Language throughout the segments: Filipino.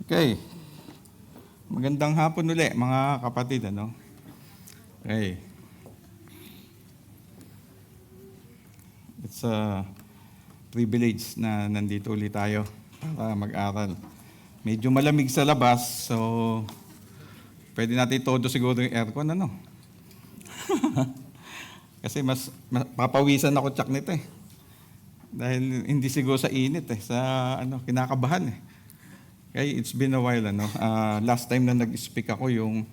Okay. Magandang hapon uli, mga kapatid, ano? Okay. It's a privilege na nandito ulit tayo para mag-aral. Medyo malamig sa labas, so pwede natin todo siguro yung aircon, ano? Kasi mas papawisan ako tsak nito eh. Dahil hindi siguro sa init eh, sa kinakabahan eh. Okay, it's been a while, ano. Last time na nag-speak ako yung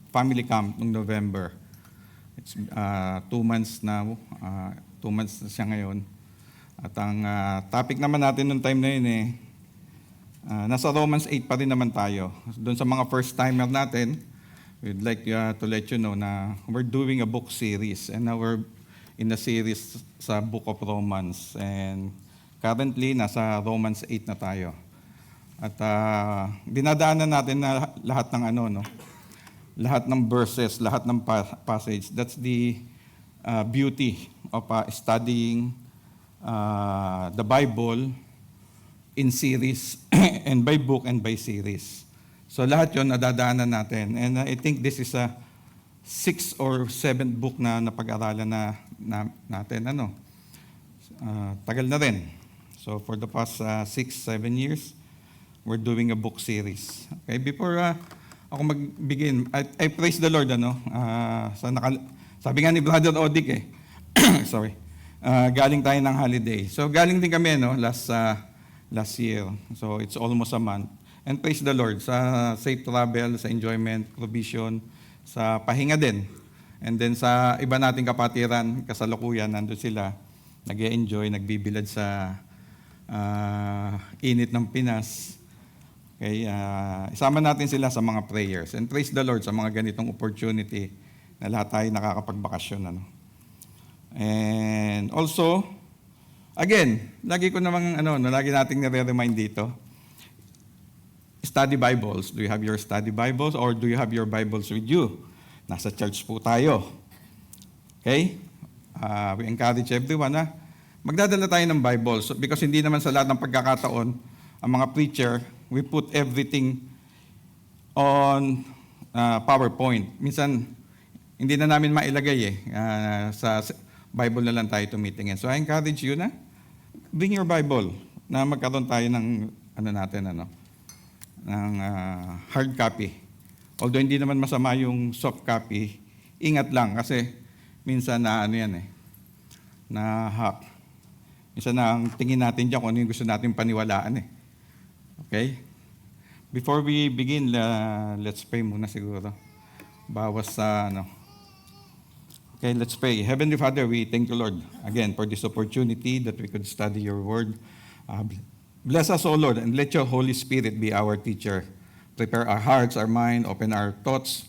family camp noong November. It's 2 months na, 2 months na siya ngayon. At ang topic naman natin noong time na yun eh, nasa Romans 8 pa rin naman tayo. Doon sa mga first-timer natin, we'd like to let you know na we're doing a book series. And now we're in a series sa Book of Romans. And currently, nasa Romans 8 na tayo. At dinadaanan natin na lahat ng lahat ng verses, lahat ng passage. That's the beauty of studying the Bible in series and by book and by series. So lahat yon nadadaanan natin. And I think this is a 6th or 7th book na napag-aralan natin. Tagal na rin. So for the past 6-7 years, we're doing a book series. Okay, before ako mag-begin, I praise the Lord, sabi nga ni Brother Odik sorry, galing tayo ng holiday. So galing din kami, last year. So it's almost a month. And praise the Lord sa safe travel, sa enjoyment, provision, sa pahinga din. And then sa iba nating kapatiran, kasalukuyan, nandun sila, nag-enjoy, nagbibilad sa init ng Pinas. Okay, isama natin sila sa mga prayers. And praise the Lord sa mga ganitong opportunity na lahat tayo nakakapagbakasyon. And also, again, lagi ko namang lagi nating nire-remind dito, study Bibles. Do you have your study Bibles or do you have your Bibles with you? Nasa church po tayo. Okay? We encourage everyone magdadala tayo ng Bible. So, because hindi naman sa lahat ng pagkakataon, ang mga preacher, we put everything on PowerPoint. Minsan, hindi na namin mailagay sa Bible na lang tayo tumitingin. So I encourage you bring your Bible na magkaroon tayo ng ng hard copy. Although hindi naman masama yung soft copy, ingat lang kasi minsan na hack. Minsan na ang tingin natin dyan kung ano yung gusto natin paniwalaan Okay? Before we begin, let's pray muna siguro. Bawas sa Okay, let's pray. Heavenly Father, we thank you, Lord, again, for this opportunity that we could study your word. Bless us, O Lord, and let your Holy Spirit be our teacher. Prepare our hearts, our mind, open our thoughts,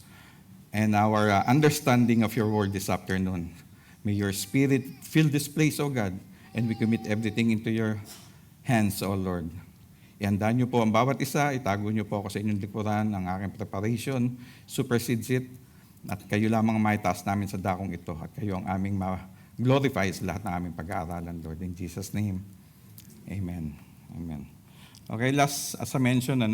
and our understanding of your word this afternoon. May your Spirit fill this place, O God, and we commit everything into your hands, O Lord. Ihanda niyo po ang bawat isa, itago niyo po ako sa inyong likuran, ang aking preparation, supersedes it, at kayo lamang maitaas namin sa dakong ito, at kayo ang aming ma-glorify sa lahat ng aming pag-aaralan, Lord. In Jesus' name, Amen. Amen. Okay, as I mentioned,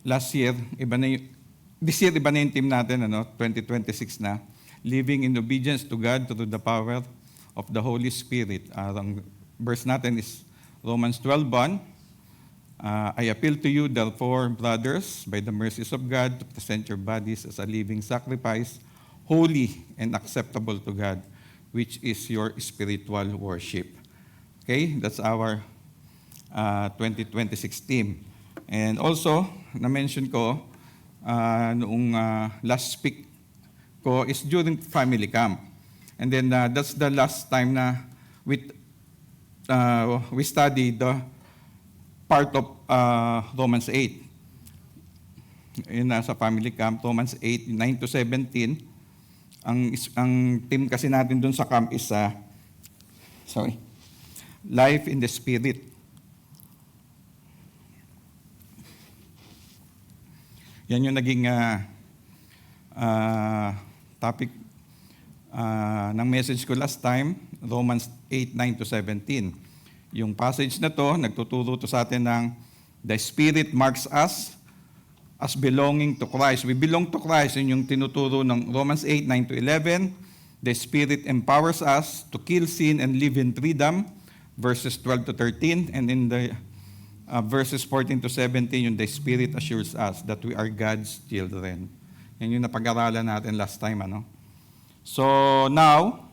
last year, this year, iba na yung team natin, 2026 na, living in obedience to God through the power of the Holy Spirit. Ang verse natin is Romans 12:1. I appeal to you, therefore, brothers, by the mercies of God, to present your bodies as a living sacrifice, holy and acceptable to God, which is your spiritual worship. Okay, that's our 2026 theme. And also, na-mention ko, noong last speak ko is during family camp. And then that's the last time na we studied the part of Romans 8. Yun sa family camp, Romans 8, 9 to 17. Ang team kasi natin dun sa camp is Life in the Spirit. Yan yung naging topic ng message ko last time, Romans 8, 9 to 17. Yung passage na to, nagtuturo to sa atin ng the Spirit marks us as belonging to Christ. We belong to Christ. Yun yung tinuturo ng Romans 8, 9 to 11. The Spirit empowers us to kill sin and live in freedom, verses 12 to 13. And in the verses 14 to 17, yung the Spirit assures us that we are God's children. Yan yung napag-aralan natin last time. So now,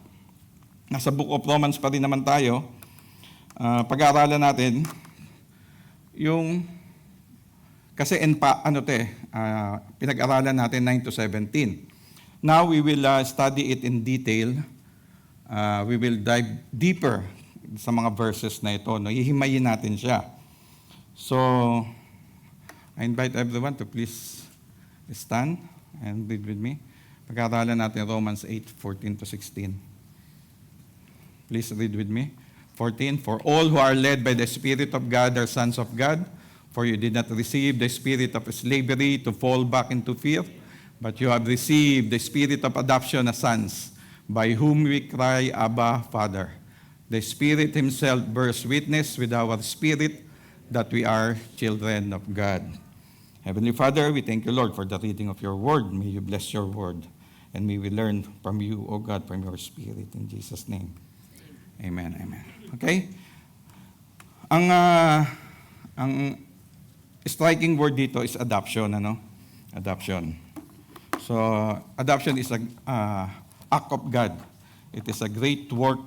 nasa Book of Romans pa rin naman tayo. Pag-aaralan natin yung kasi pinag-aralan natin 9 to 17. Now we will study it in detail. We will dive deeper sa mga verses na ito. Hihimayin natin siya. So, I invite everyone to please stand and read with me. Pag-aaralan natin Romans 8, 14 to 16. Please read with me. 14, for all who are led by the Spirit of God are sons of God. For you did not receive the spirit of slavery to fall back into fear, but you have received the spirit of adoption as sons, by whom we cry, Abba, Father. The Spirit Himself bears witness with our spirit that we are children of God. Heavenly Father, we thank you, Lord, for the reading of your word. May you bless your word, and may we learn from you, O God, from your Spirit. In Jesus' name. Amen, amen. Okay? Ang striking word dito is adoption, Adoption. So, adoption is a act of God. It is a great work.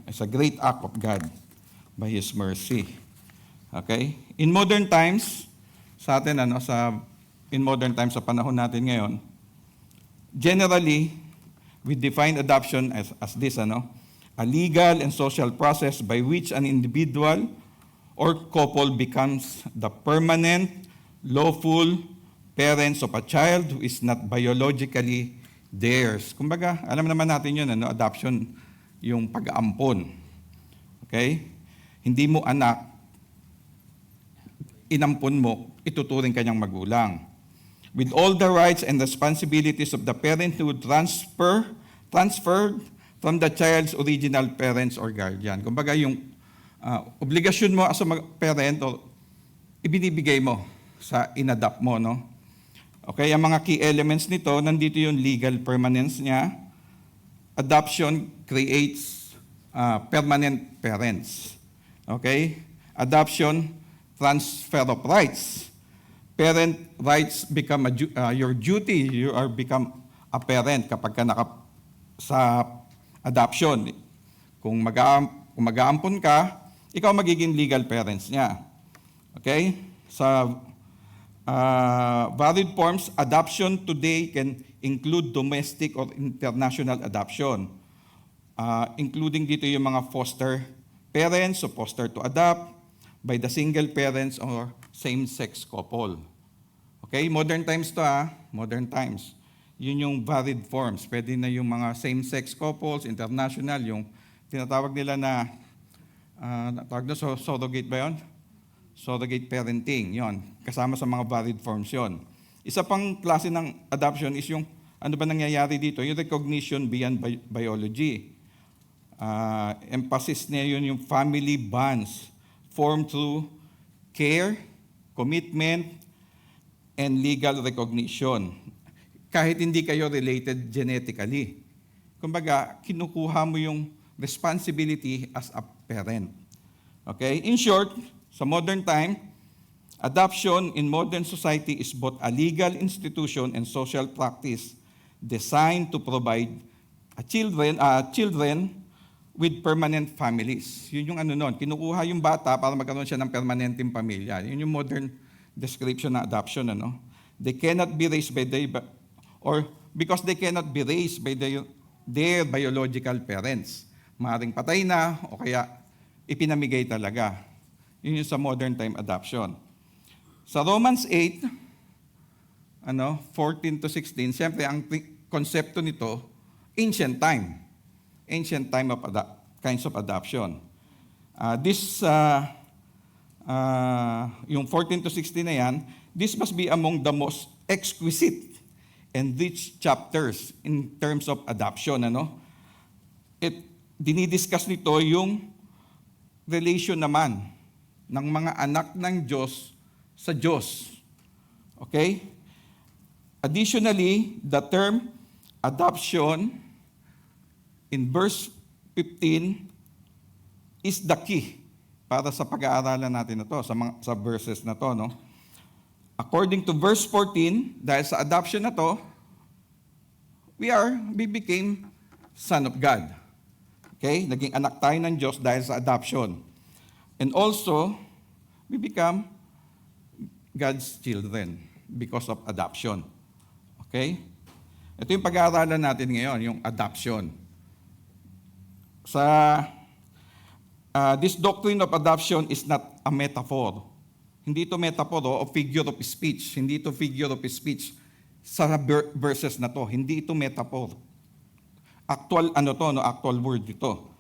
It's a great act of God by His mercy. Okay? In modern times, sa atin, in modern times, sa panahon natin ngayon, generally, we define adoption as this, a legal and social process by which an individual or couple becomes the permanent, lawful parents of a child who is not biologically theirs. Kumbaga, alam naman natin yun, adoption, yung pag-aampon. Okay? Hindi mo anak, inampon mo, ituturing kanyang magulang. With all the rights and responsibilities of the parent who transferred from the child's original parents or guardian. Kumbaga yung obligasyon mo as a parent, ibinibigay mo sa inadopt mo, Okay, ang mga key elements nito, nandito yung legal permanence niya. Adoption creates permanent parents. Okay? Adoption, transfer of rights. Parent rights become your duty. You are become a parent kapag ka sa adoption. Kung mag-aampon ka, ikaw magiging legal parents niya. Okay? Sa valid forms, adoption today can include domestic or international adoption. Including dito yung mga foster parents o foster to adopt by the single parents or same-sex couple. Okay, modern times to modern times. Yun yung valid forms. Pwede na yung mga same-sex couples, international, yung tinatawag nila na, tawag na surrogate ba yun? Surrogate parenting, yon. Kasama sa mga valid forms yon. Isa pang klase ng adoption is yung, ano ba nangyayari dito? Yung recognition beyond biology. Emphasis niya yun yung family bonds formed through care, commitment, and legal recognition. Kahit hindi kayo related genetically. Kumbaga, kinukuha mo yung responsibility as a parent. Okay? In short, sa modern time, adoption in modern society is both a legal institution and social practice designed to provide children with permanent families. Yun yung kinukuha yung bata para magkaroon siya ng permanenteng pamilya. Yun yung modern description ng adoption, They cannot be raised because they cannot be raised by their biological parents. Maaaring patay na o kaya ipinamigay talaga. Yun yung sa modern time adoption. Sa Romans 8, 14 to 16, siyempre ang konsepto nito, ancient time of kinds of adoption. Yung 14 to 16 na yan, this must be among the most exquisite and rich chapters in terms of adoption. Dinidiscuss nito yung relation naman ng mga anak ng Diyos sa Diyos. Okay? Additionally, the term adoption in verse 15 is the key para sa pag-aaralan natin na to, sa verses na to, no? According to verse 14, dahil sa adoption na to, we became son of God. Okay? Naging anak tayo ng Diyos dahil sa adoption. And also, we become God's children because of adoption. Okay? Ito yung pag-aaralan natin ngayon, yung adoption. This doctrine of adoption is not a metaphor. Hindi ito metaphor o figure of speech. Hindi ito figure of speech sa verses na to. Hindi ito metaphor. Actual word ito.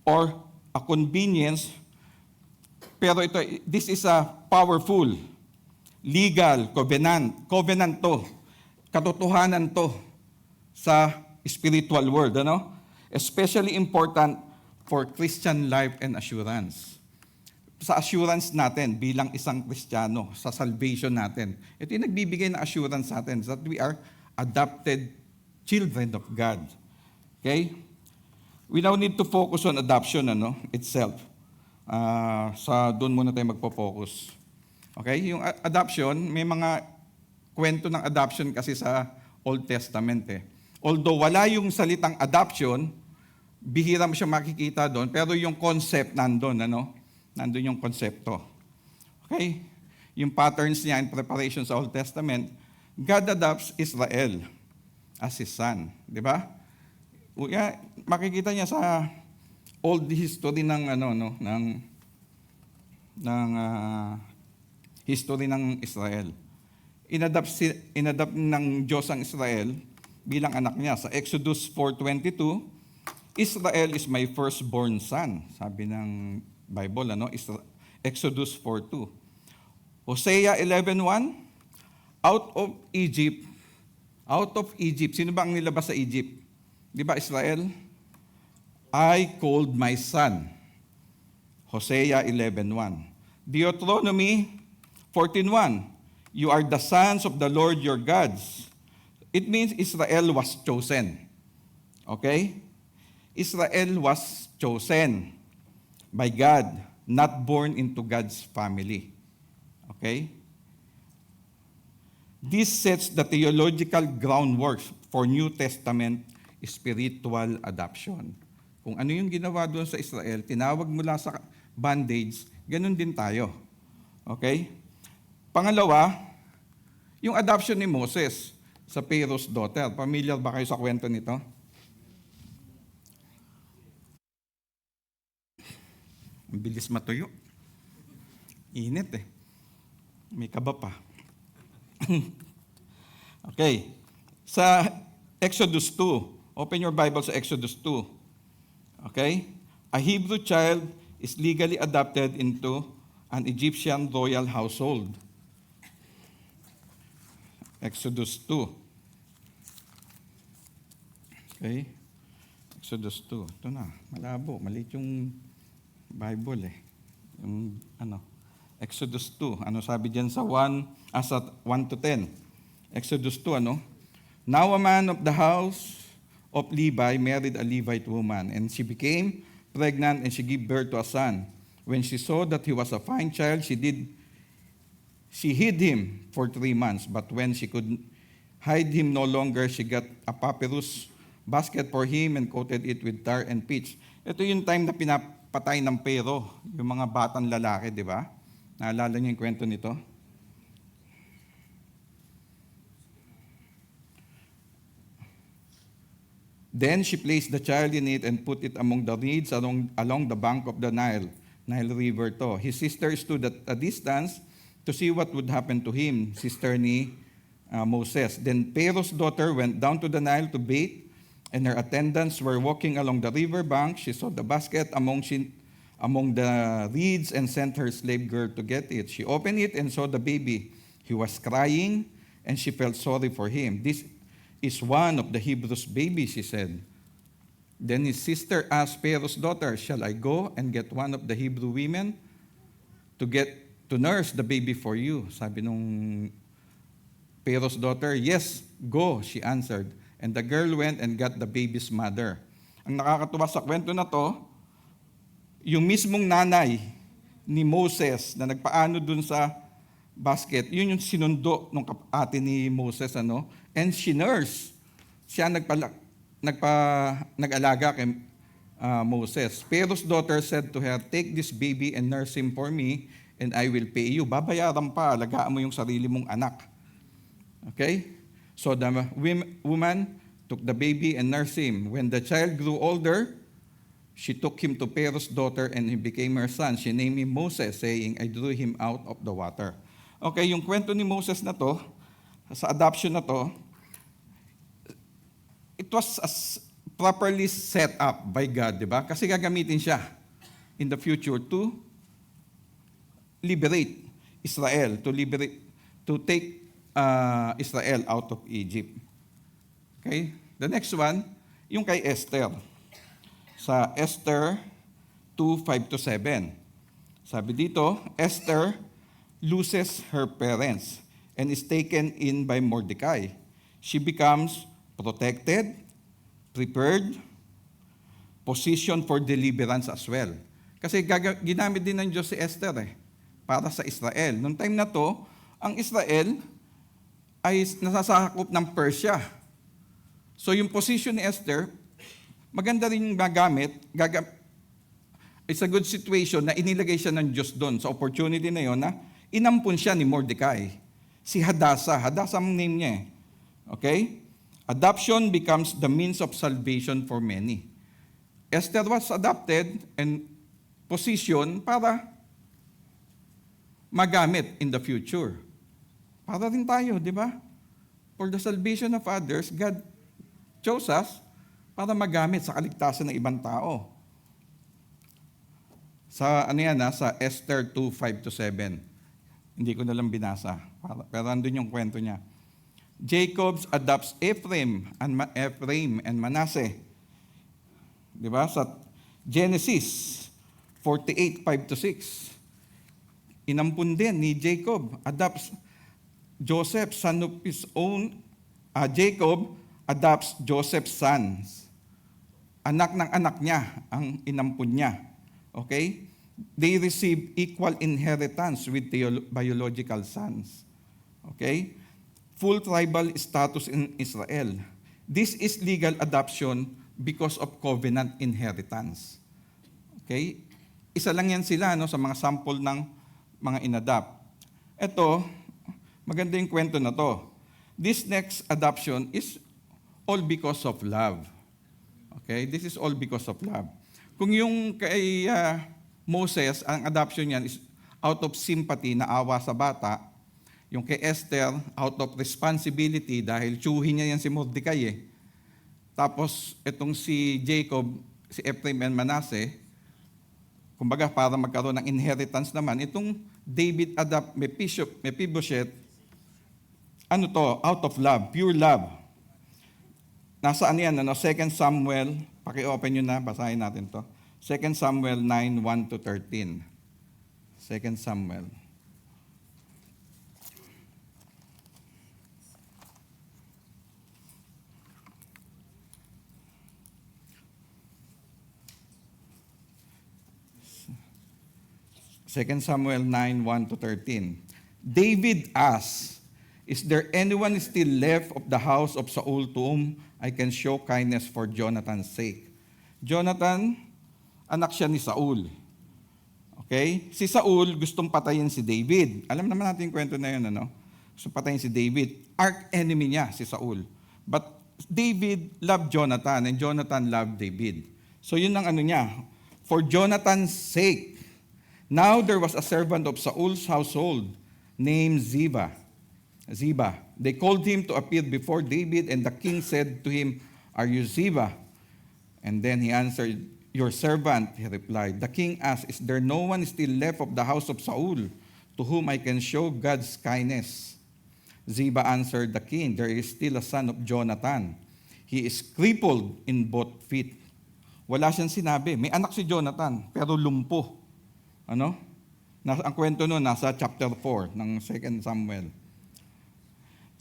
Or a convenience. Pero this is a powerful, legal, covenant to. Katotohanan to sa spiritual world. Especially important for Christian life and assurance. Sa assurance natin bilang isang Kristiyano, sa salvation natin. Ito yung nagbibigay na assurance sa atin that we are adopted children of God. Okay? We now need to focus on adoption itself. Doon muna tayo magpo-focus. Okay? Yung adoption, may mga kwento ng adoption kasi sa Old Testament. Although wala yung salitang adoption, bihira mo siya makikita doon, pero yung concept nandun, nandun yung konsepto. Okay? Yung patterns niya in preparation sa Old Testament, God adopts Israel as His son. Di ba? Makikita niya sa old history ng history ng Israel. Inadopt ng Diyos ang Israel bilang anak niya. Sa Exodus 4:22, Israel is my firstborn son. Sabi ng Bible, Exodus 4:2. Hosea 11:1, out of Egypt. Sino ba ang nilabas sa Egypt? Di ba Israel? I called my son. Hosea 11:1. Deuteronomy 14:1. You are the sons of the Lord your gods. It means Israel was chosen. Okay? Israel was chosen by God, not born into God's family. Okay? This sets the theological groundwork for New Testament spiritual adoption. Kung ano yung ginawa doon sa Israel, tinawag mula sa bondage, ganun din tayo. Okay? Pangalawa, yung adoption ni Moses sa Pharaoh's daughter. Familiar ba kayo sa kwento nito? Ang bilis matuyo. Init May kaba pa. Okay. Sa Exodus 2, open your Bible sa Exodus 2. Okay? A Hebrew child is legally adopted into an Egyptian royal household. Exodus 2. Okay? Exodus 2. Ito na, malabo. Maliit yung Bible Exodus 2. Ano sabi diyan sa 1 to 10? Exodus 2, Now a man of the house of Levi married a Levite woman, and she became pregnant and she gave birth to a son. When she saw that he was a fine child, she hid him for 3 months. But when she could hide him no longer, she got a papyrus basket for him and coated it with tar and pitch. Ito yung time na pinapatay ng Pero, yung mga batang lalaki, di ba? Naalala niyo yung kwento nito? Then she placed the child in it and put it among the reeds along the bank of the Nile River to. His sister stood at a distance to see what would happen to him, sister ni Moses. Then Pharaoh's daughter went down to the Nile to bathe, and her attendants were walking along the river bank. She saw the basket among the reeds and sent her slave girl to get it. She opened it and saw the baby. He was crying, and she felt sorry for him. This is one of the Hebrews' babies, she said. Then his sister asked Pharaoh's daughter, "Shall I go and get one of the Hebrew women to nurse the baby for you?" Sabi nung Pharaoh's daughter, "Yes, go," she answered. And the girl went and got the baby's mother. Ang nakakatuwa sa kwento na to, yung mismong nanay ni Moses na nagpaano dun sa basket, yun yung sinundo ng ate ni Moses, ano? And she nursed. Siya nag-alaga kay Moses. Pharaoh's daughter said to her, "Take this baby and nurse him for me, and I will pay you." Babayaran pa, alagaan mo yung sarili mong anak. Okay? So the woman took the baby and nursed him. When the child grew older, she took him to Pharaoh's daughter, and he became her son. She named him Moses, saying, "I drew him out of the water." Okay, yung kwento ni Moses na to, sa adoption na to, it was properly set up by God, di ba? Kasi gagamitin siya in the future to liberate Israel, to take Israel out of Egypt. Okay? The next one, yung kay Esther. Sa Esther 2:5-7. Sabi dito, Esther loses her parents and is taken in by Mordecai. She becomes protected, prepared, positioned for deliverance as well. Kasi ginamit din ng Diyos si Esther para sa Israel. Noong time na to, ang Israel ay nasasakop ng Persia. So yung position ni Esther, maganda rin yung magamit. It's a good situation na inilagay siya ng Diyos doon sa opportunity na yon na inampun siya ni Mordecai. Si Hadassah. Hadassah ang name niya eh. Okay? Adoption becomes the means of salvation for many. Esther was adopted and positioned para magamit in the future. Para rin tayo, di ba? For the salvation of others, God chose us para magamit sa kaligtasan ng ibang tao. Sa sa Esther 2:5-7. Hindi ko na lang binasa. Pero andun yung kwento niya. Jacob adopts Ephraim and Manasseh. Di ba? Sa Genesis 48:5-6. Inampun din ni Jacob, adopts Joseph, son of his own. Jacob adopts Joseph's sons. Anak ng anak niya ang inampun niya. Okay? They receive equal inheritance with the biological sons. Okay? Full tribal status in Israel. This is legal adoption because of covenant inheritance. Okay? Isa lang yan sila sa mga sample ng mga inadapt. Ito, maganda yung kwento na to. This next adoption is all because of love. Okay? This is all because of love. Kung yung kay Moses, ang adoption niyan is out of sympathy, na awa sa bata. Yung kay Esther, out of responsibility, dahil tsuhin niya yan si Mordecai. Tapos, itong si Jacob, si Ephraim and Manasseh, kumbaga para magkaroon ng inheritance naman, itong David adopt Mephibosheth, out of love, pure love. Nasaan yan? 2 Samuel, paki-open nyo na, basahin natin to. 2 Samuel 9:1-13. 2 Samuel. Second Samuel 9:1-13. David asked, "Is there anyone still left of the house of Saul to whom I can show kindness for Jonathan's sake?" Jonathan, anak siya ni Saul. Okay? Si Saul gustong patayin si David. Alam naman natin yung kwento na yun, ano? Gustong patayin si David. Arch-enemy niya, si Saul. But David loved Jonathan and Jonathan loved David. So yun ang niya. For Jonathan's sake, now there was a servant of Saul's household named Ziba. They called him to appear before David, and the king said to him, "Are you Ziba?" And then he answered, "Your servant," he replied. The king asked, "Is there no one still left of the house of Saul to whom I can show God's kindness?" Ziba answered the king, "There is still a son of Jonathan. He is crippled in both feet. Wala siyang sinabi. May anak si Jonathan, pero lumpo. Ano? Ang kwento nun, nasa chapter 4 ng 2 Samuel.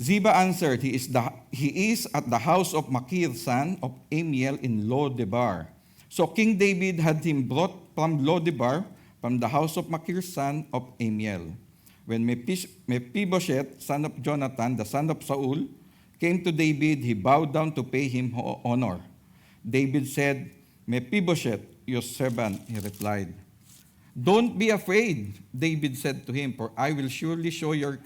Ziba answered, he is at the house of Machir, son of Amiel in Lo-debar. So King David had him brought from Lo-debar, from the house of Machir, son of Amiel. When Mephibosheth, son of Jonathan, the son of Saul, came to David, he bowed down to pay him honor. David said, Mephibosheth, your servant, he replied. Don't be afraid, David said to him, for I will surely show you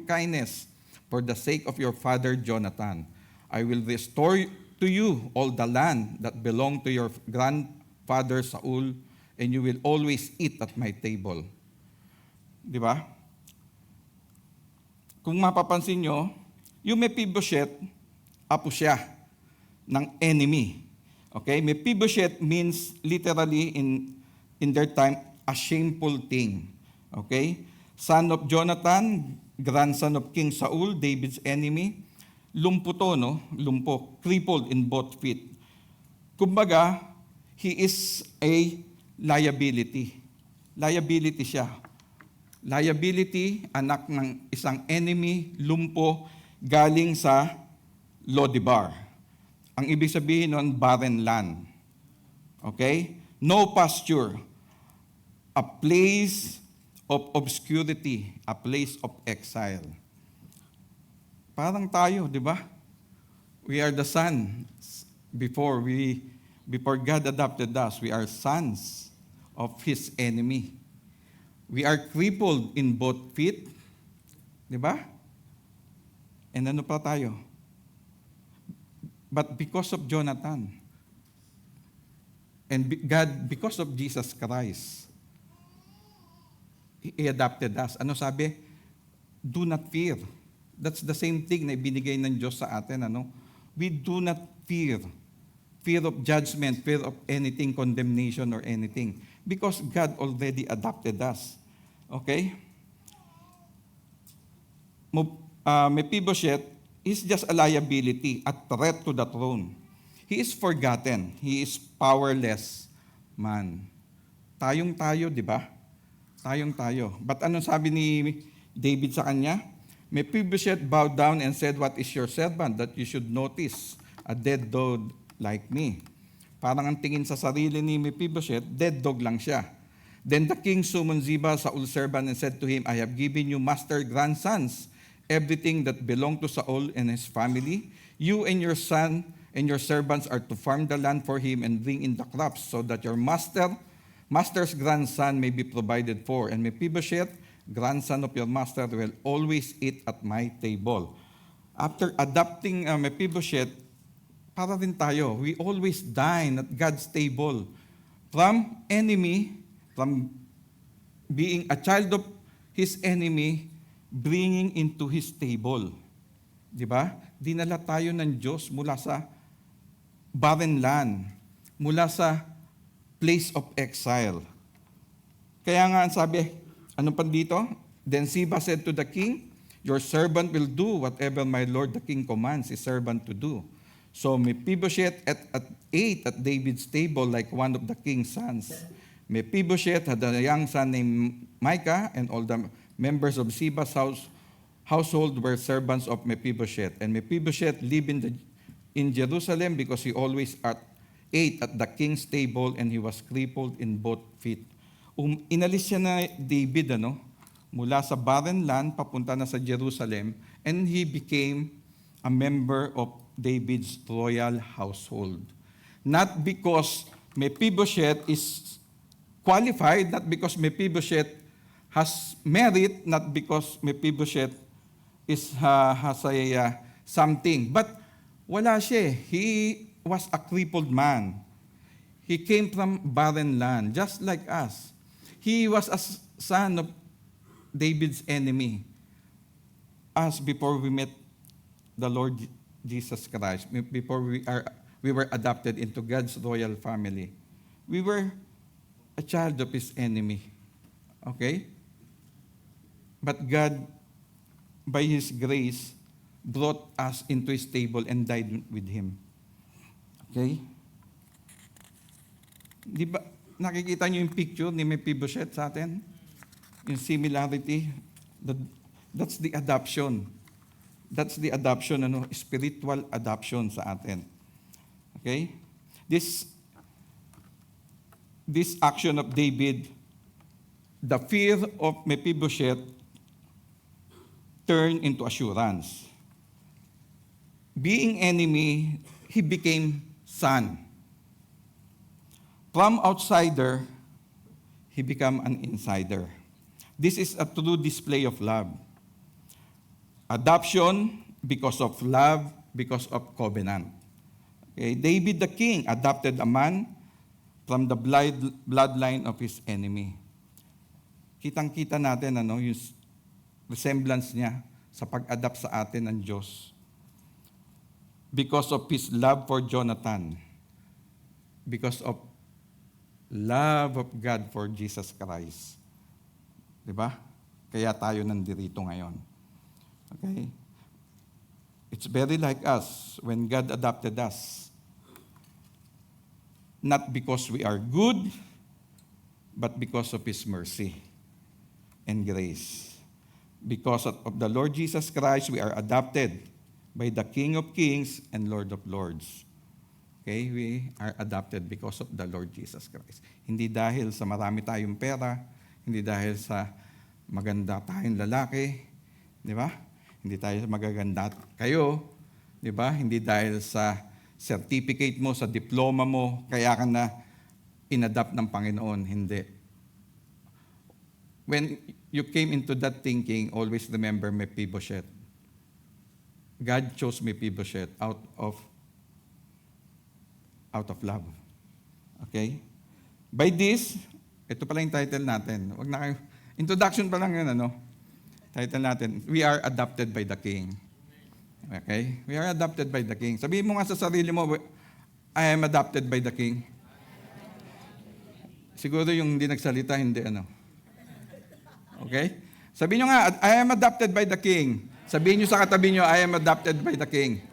kindness for the sake of your father Jonathan. I will restore to you all the land that belonged to your grandfather Saul, and you will always eat at my table. Di ba? Kung mapapansin nyo, yung Mephibosheth, apo siya ng enemy. Okay? Mephibosheth means literally in their time, a shameful thing. Okay? Son of Jonathan, grandson of King Saul, David's enemy. Lumpo to, no? Lumpo. Crippled in both feet. Kumbaga, he is a liability. Liability siya. Liability, anak ng isang enemy, lumpo, galing sa Lo-debar. Ang ibig sabihin nun, barren land. Okay? No pasture. A place of obscurity, a place of exile. Parang tayo, di ba? We are the sons. Before God adopted us, we are sons of His enemy. We are crippled in both feet. Di ba? And ano pa tayo? But because of Jonathan, and God, because of Jesus Christ, He adopted us. Ano sabi? Do not fear. That's the same thing na ibinigay ng Diyos sa atin. Ano? We do not fear. Fear of judgment, fear of anything, condemnation or anything. Because God already adopted us. Okay? Mephibosheth is just a liability, a threat to the throne. He is forgotten. He is powerless man. Tayong tayo, di ba? Tayong tayo. But anong sabi ni David sa kanya? Mephibosheth bowed down and said, what is your servant that you should notice a dead dog like me? Parang ang tingin sa sarili ni Mephibosheth, dead dog lang siya. Then the king summoned Ziba, Saul's servant, and said to him, I have given you master grandsons, everything that belonged to Saul and his family. You and your son and your servants are to farm the land for him and bring in the crops, so that your master's grandson may be provided for. And Mephibosheth, grandson of your master, will always eat at my table. After adopting Mephibosheth, para rin tayo, we always dine at God's table. From enemy, from being a child of his enemy, bringing into his table. Di ba? Dinala tayo ng Diyos mula sa barren land, mula sa place of exile. Kaya nga sabi, ano pa dito? Then Ziba said to the king, your servant will do whatever my lord the king commands his servant to do. So Mephibosheth ate at David's table like one of the king's sons. Mephibosheth had a young son named Micah, and all the members of Ziba's household were servants of Mephibosheth. And Mephibosheth lived in Jerusalem because he always ate at the king's table, and he was crippled in both feet. Inalis siya na David mula sa barren land papunta na sa Jerusalem, and he became a member of David's royal household. Not because Mephibosheth is qualified, not because Mephibosheth has merit, not because Mephibosheth has something, but wala siya. He was a crippled man. He came from barren land, just like us. He was a son of David's enemy. Us, before we met the Lord Jesus Christ, before we were adopted into God's royal family, we were a child of His enemy. Okay? But God, by His grace, brought us into His table and died with Him. Okay? Di ba, nakikita niyo yung picture ni Mephibosheth sa atin? Yung similarity. That's the adoption. That's the adoption, spiritual adoption sa atin. Okay? This action of David, the fear of Mephibosheth turned into assurance. Being enemy, he became son. From outsider, he became an insider. This is a true display of love. Adoption because of love, because of covenant. Okay? David the king adopted a man from the bloodline of his enemy. Kitang-kita natin yung resemblance niya sa pag-adapt sa atin ng Diyos. Because of his love for Jonathan. Because of love of God for Jesus Christ. Diba? Kaya tayo nandirito ngayon. Okay? It's very like us when God adopted us. Not because we are good, but because of His mercy and grace. Because of the Lord Jesus Christ, we are adopted by the King of Kings and Lord of Lords. Okay? We are adopted because of the Lord Jesus Christ. Hindi dahil sa marami tayong pera, hindi dahil sa maganda tayong lalaki, di ba? Hindi tayo magaganda kayo, di ba? Hindi dahil sa certificate mo, sa diploma mo, kaya ka na inadapt ng Panginoon. Hindi. When you came into that thinking, always remember Mephibosheth. God chose Mephibosheth out of love. Okay? By this, ito pala yung title natin. Wag na kayo. Introduction pa lang yun, Title natin, We Are Adopted by the King. Okay? We are adopted by the King. Sabihin mo nga sa sarili mo, I am adopted by the King. Siguro yung hindi nagsalita, hindi Okay? Sabihin nyo nga, I am adopted by the King. Sabihin nyo sa katabi nyo, I am adopted by the King.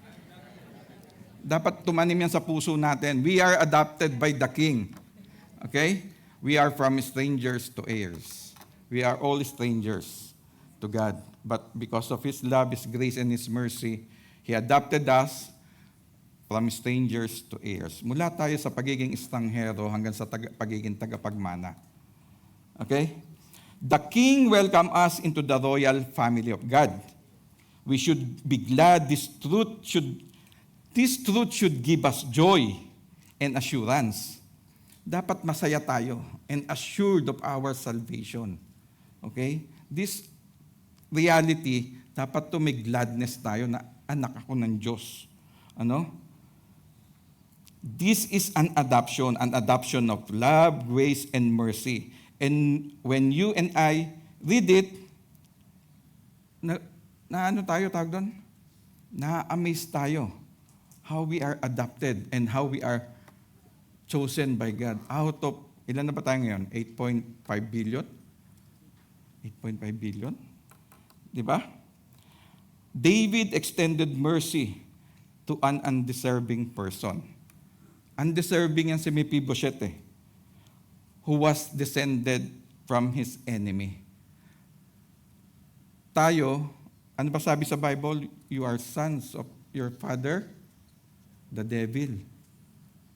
Dapat tumanim yan sa puso natin. We are adopted by the King. Okay? We are from strangers to heirs. We are all strangers to God. But because of His love, His grace, and His mercy, He adopted us from strangers to heirs. Mula tayo sa pagiging estranghero hanggang sa pagiging tagapagmana. Okay? The King welcomed us into the royal family of God. We should be glad. This truth should give us joy and assurance. Dapat masaya tayo and assured of our salvation. Okay? This reality, dapat to may gladness tayo na anak ako ng Diyos. This is an adoption of love, grace, and mercy. And when you and I read it, na-amaze tayo how we are adopted and how we are chosen by God. Out of, ilan na ba tayo ngayon? 8.5 billion? 8.5 billion? Di ba? David extended mercy to an undeserving person. Undeserving yan si Mephibosheth who was descended from his enemy. Tayo, ano ba sabi sa Bible? You are sons of your father, the devil.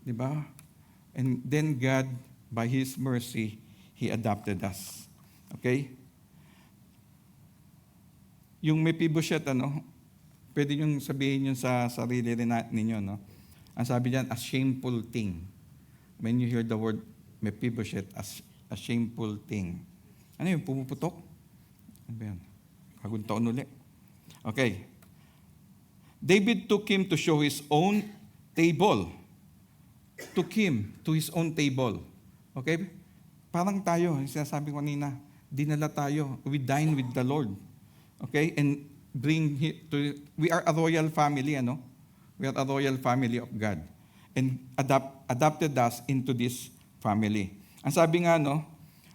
Di ba? And then God, by His mercy, He adopted us. Okay? Yung Mephibosheth, pwede yung sabihin yun sa sarili rin ninyo, Ang sabi diyan, a shameful thing. When you hear the word Mephibosheth, a shameful thing. Ano yun, pumuputok? Ano ba yan? Bagong taon ulit. Okay. David took him to show his own table. Took him to his own table. Okay? Parang tayo, sinasabi ko kanina, dinala tayo. We dine with the Lord. Okay? And we are a royal family, We are a royal family of God. And adopted us into this family. Ang sabi nga,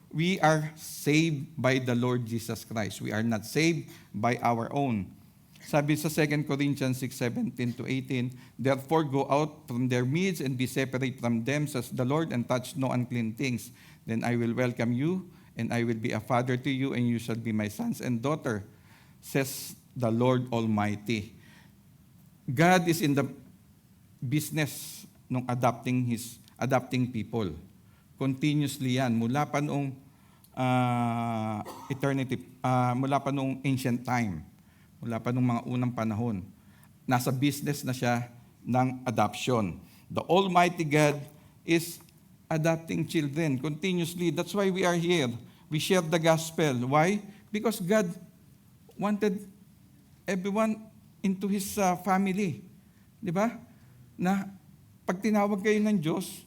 we are saved by the Lord Jesus Christ. We are not saved by our own. Sabi sa 2 Corinthians 6:17 to 18, "Therefore go out from their midst and be separate from them, says the Lord, and touch no unclean things. Then I will welcome you, and I will be a father to you, and you shall be my sons and daughter, says the Lord Almighty." God is in the business ng adopting people. Continuously yan. Mula pa noong eternity, mula pa noong ancient time, mula pa noong mga unang panahon, nasa business na siya ng adoption. The Almighty God is adopting children continuously. That's why we are here. We share the gospel. Why? Because God wanted everyone into His family. Di ba? Na pag tinawag kayo ng Diyos,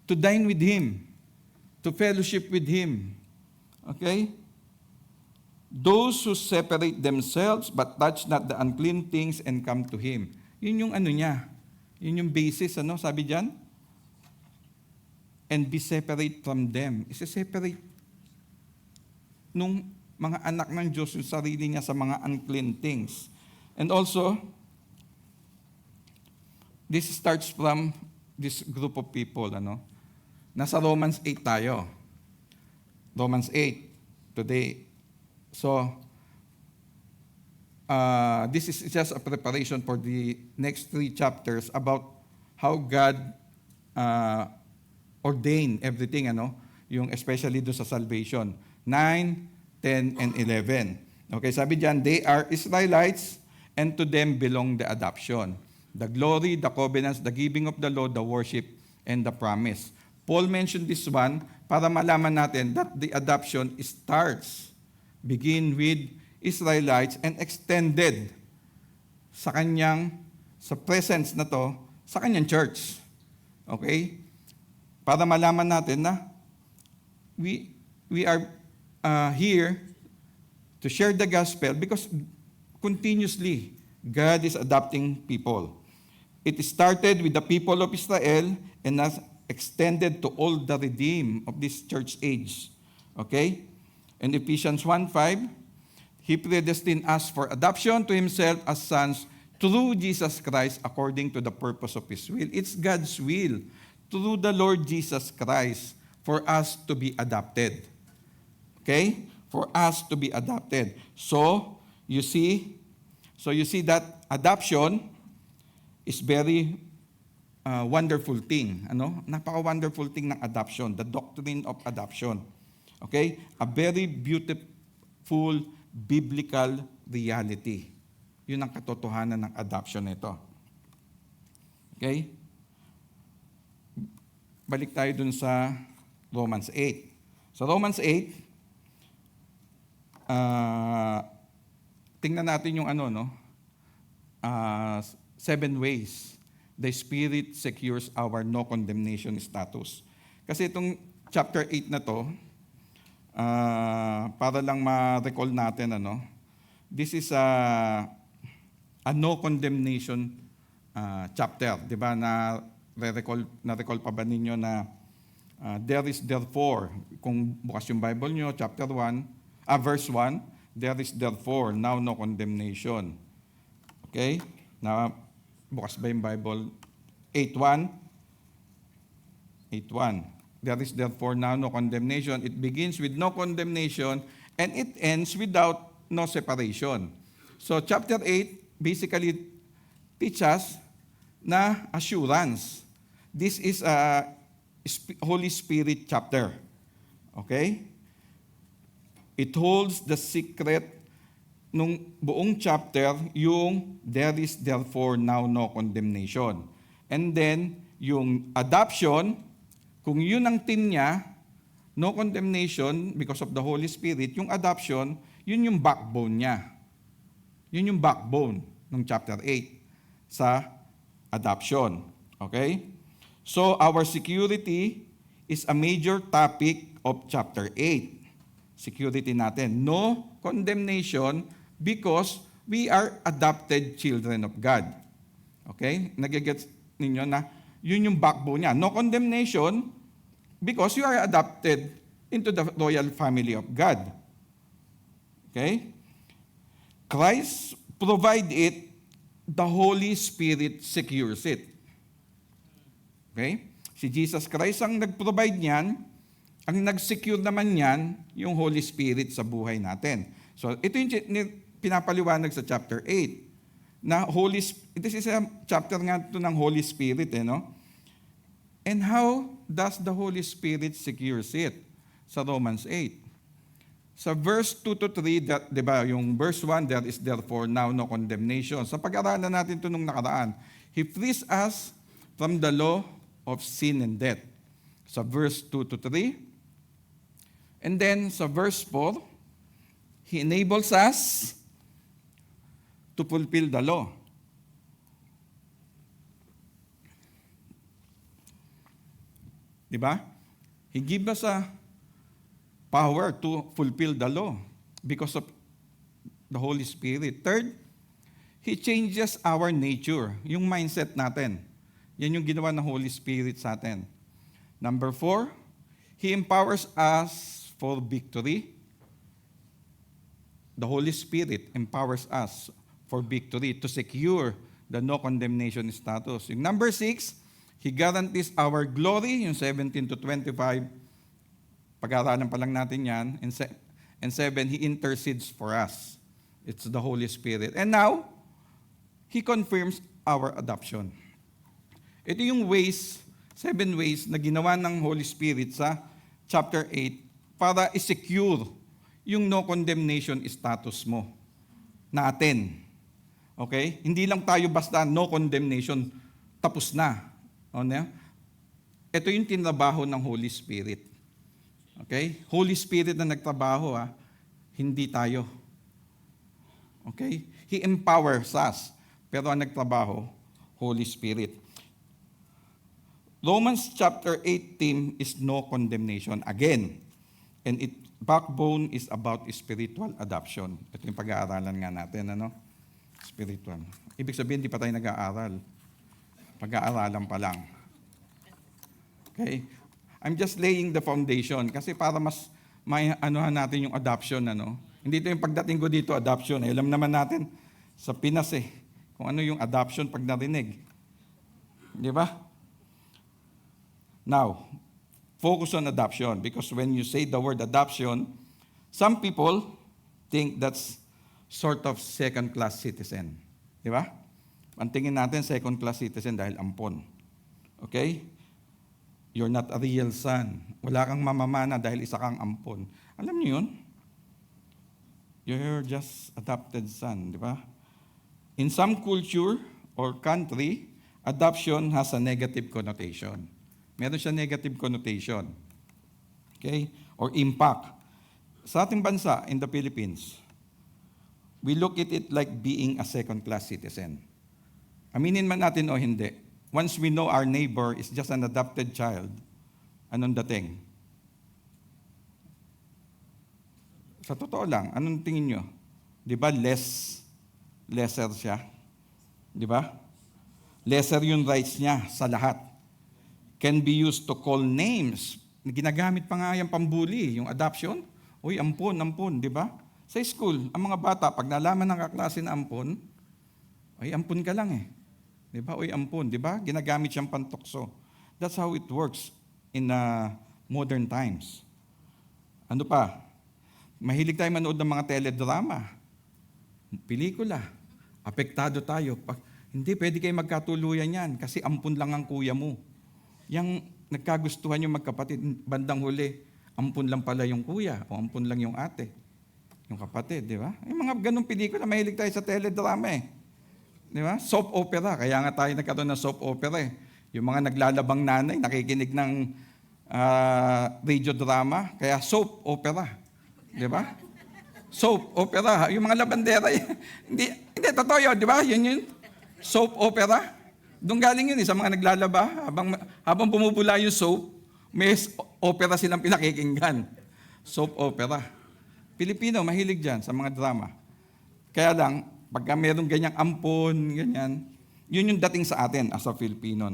to dine with Him, to fellowship with Him. Okay? Those who separate themselves but touch not the unclean things and come to Him. Yun yung ano niya. Yun yung basis, ano? Sabi diyan? And be separate from them. Isa-separate nung mga anak ng Diyos yung sarili niya sa mga unclean things. And also, this starts from this group of people, ano? Nasa Romans 8 tayo. Romans 8 today. So, this is just a preparation for the next 3 chapters about how God ordained everything, ano? Yung especially do sa salvation. 9, 10, and 11. Okay, sabi diyan, they are Israelites, and to them belong the adoption, the glory, the covenants, the giving of the law, the worship, and the promise. Paul mentioned this one para malaman natin that the adoption begin with Israelites and extended sa presence na to, sa kanyang church. Okay? Para malaman natin na we are here to share the gospel because continuously God is adopting people. It started with the people of Israel and has extended to all the redeemed of this church age. Okay? In Ephesians 1:5, He predestined us for adoption to Himself as sons through Jesus Christ according to the purpose of His will. It's God's will through the Lord Jesus Christ for us to be adopted. Okay? For us to be adopted. So you see that adoption is very wonderful thing. Ano? Napaka-wonderful thing ng adoption, the doctrine of adoption. Okay? A very beautiful biblical reality. Yun ang katotohanan ng adoption nito. Okay? Balik tayo dun sa Romans 8. Sa Romans 8, tingnan natin yung 7 ways the Spirit secures our no condemnation status. Kasi itong chapter 8 na to, para lang ma-recall natin, this is a no condemnation chapter. Di ba? Na-recall pa ba ninyo na there is therefore, kung bukas yung Bible nyo, chapter 1, verse 1, there is therefore now no condemnation. Okay? Na bukas ba yung Bible? 8:1. 8:1. There is therefore now no condemnation. It begins with no condemnation and it ends without no separation. So chapter 8 basically teaches na assurance. This is a Holy Spirit chapter. Okay? It holds the secret nung buong chapter, yung there is therefore now no condemnation. And then, yung adoption, kung yun ang tin niya, no condemnation because of the Holy Spirit, yung adoption, yun yung backbone niya. Yun yung backbone ng chapter 8 sa adoption. Okay? So, our security is a major topic of chapter 8. Security natin. No condemnation because we are adopted children of God. Okay? Nagigets ninyo na yun yung backbone niya. No condemnation because you are adopted into the royal family of God. Okay? Christ provide it, the Holy Spirit secures it. Okay? Si Jesus Christ ang nag-provide niyan, ang nag-secure naman niyan, yung Holy Spirit sa buhay natin. So, ito yung pinapaliwanag sa chapter 8. Na this is a chapter nga ito ng Holy Spirit, no? And how does the Holy Spirit secures it? Sa Romans 8. Sa verse 2 to 3, di ba, yung verse 1, there is therefore now no condemnation. Sa pag-aralan natin ito nung nakaraan, He frees us from the law of sin and death. Sa verse 2 to 3. And then sa verse 4, He enables us to fulfill the law. Di ba? He gives us a power to fulfill the law because of the Holy Spirit. Third, He changes our nature, yung mindset natin. Yan yung ginawa ng Holy Spirit sa atin. Number 4, He empowers us for victory. The Holy Spirit empowers us for victory to secure the no condemnation status. Yung number 6, He guarantees our glory, yung 17 to 25. Pag-aaralan pa lang natin yan. And 7, He intercedes for us. It's the Holy Spirit. And now, He confirms our adoption. Ito yung 7 ways na ginawa ng Holy Spirit sa chapter 8 para i-secure yung no condemnation status mo natin. Okay? Hindi lang tayo basta no condemnation, tapos na. Ito yung tinabaho ng Holy Spirit. Okay? Holy Spirit na nagtrabaho, hindi tayo. Okay? He empowers us. Pero ang nagtrabaho, Holy Spirit. Romans chapter 8 theme is no condemnation. Again, and its backbone is about spiritual adoption. Ito yung pag-aaralan nga natin, Spiritual. Ibig sabihin, di pa tayo nag-aaral. Pag-aaralan pa lang. Okay? I'm just laying the foundation kasi para mas anuhan natin yung adoption, Hindi ito yung pagdating ko dito, adoption. Alam naman natin sa Pinas kung ano yung adoption pag narinig. Di ba? Now, focus on adoption because when you say the word adoption, some people think that's sort of second-class citizen. Di ba? Ang tingin natin, second-class citizen dahil ampon. Okay? You're not a real son. Wala kang mamamana dahil isa kang ampon. Alam niyo yun? You're just adopted son, di ba? In some culture or country, adoption has a negative connotation. Meron siya negative connotation. Okay? Or impact. Sa ating bansa, in the Philippines, we look at it like being a second-class citizen. Aminin man natin o hindi, once we know our neighbor is just an adopted child, anong dating? Sa totoo lang, anong tingin nyo? Di ba lesser siya? Di ba? Lesser yung rights niya sa lahat. Can be used to call names. Ginagamit pa nga yung pambuli, yung adoption. Uy, ampon, di ba? Sa school, ang mga bata, pag nalaman ng kaklase na ampon, ay ampon ka lang Di ba? Uy, ampon, di ba? Ginagamit siyang pantokso. That's how it works in modern times. Ano pa? Mahilig tayo manood ng mga teledrama, pelikula. Apektado tayo. Hindi, pwede kayo magkatuluyan yan kasi ampun lang ang kuya mo. Yang nagkagustuhan yung magkapatid, bandang huli, ampun lang pala yung kuya o ampun lang yung ate. Yung kapatid, di ba? Yung mga ganong pelikula, mahilig tayo sa teledrama Di ba? Soap opera. Kaya nga tayo nagkaroon ng soap opera Yung mga naglalabang nanay, nakikinig ng radio drama, kaya soap opera. Di ba? Soap opera. Yung mga labandera, hindi, totoo yun, di ba? Yun. Soap opera. Doon galing yun sa mga naglalaba. Habang bumubula yung soap, may opera silang pinakikinggan. Soap opera. Pilipino, mahilig dyan sa mga drama. Kaya lang, pagka merong ganyang ampon, ganyan, yun yung dating sa atin as a Filipino,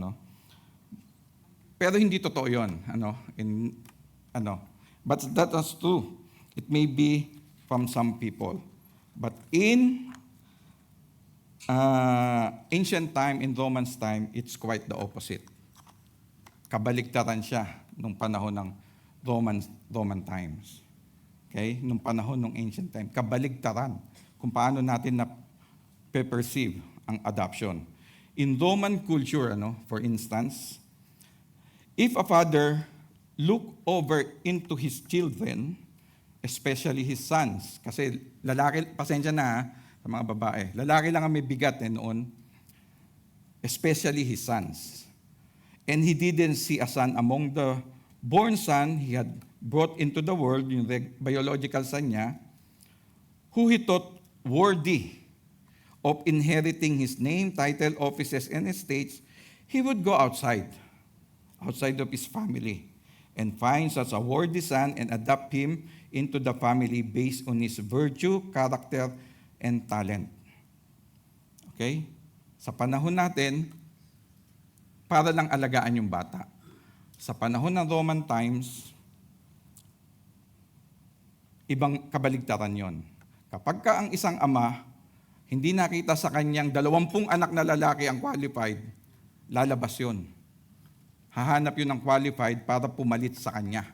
Pero hindi totoo yun, But that is true. It may be from some people. But in ancient time, in Romans time, it's quite the opposite. Kabaligtaran siya nung panahon ng Roman times. Okay? Nung panahon ng ancient time. Kabaligtaran kung paano natin na-perceive ang adoption. In Roman culture, for instance, if a father look over into his children, especially his sons, kasi lalaki, pasensya na sa mga babae, lalaki lang ang may bigat noon, especially his sons. And he didn't see a son among the born son he had brought into the world, yung biological son niya, who he thought worthy of inheriting his name, title, offices, and estates, he would go outside of his family, and find such a worthy son and adopt him into the family based on his virtue, character, and talent. Okay? Sa panahon natin, para lang alagaan yung bata. Sa panahon ng Roman times, ibang kabaligtaran yon. Kapag ka ang isang ama, hindi nakita sa kanyang 20 anak na lalaki ang qualified, lalabas yun. Hahanap yun ng qualified para pumalit sa kanya.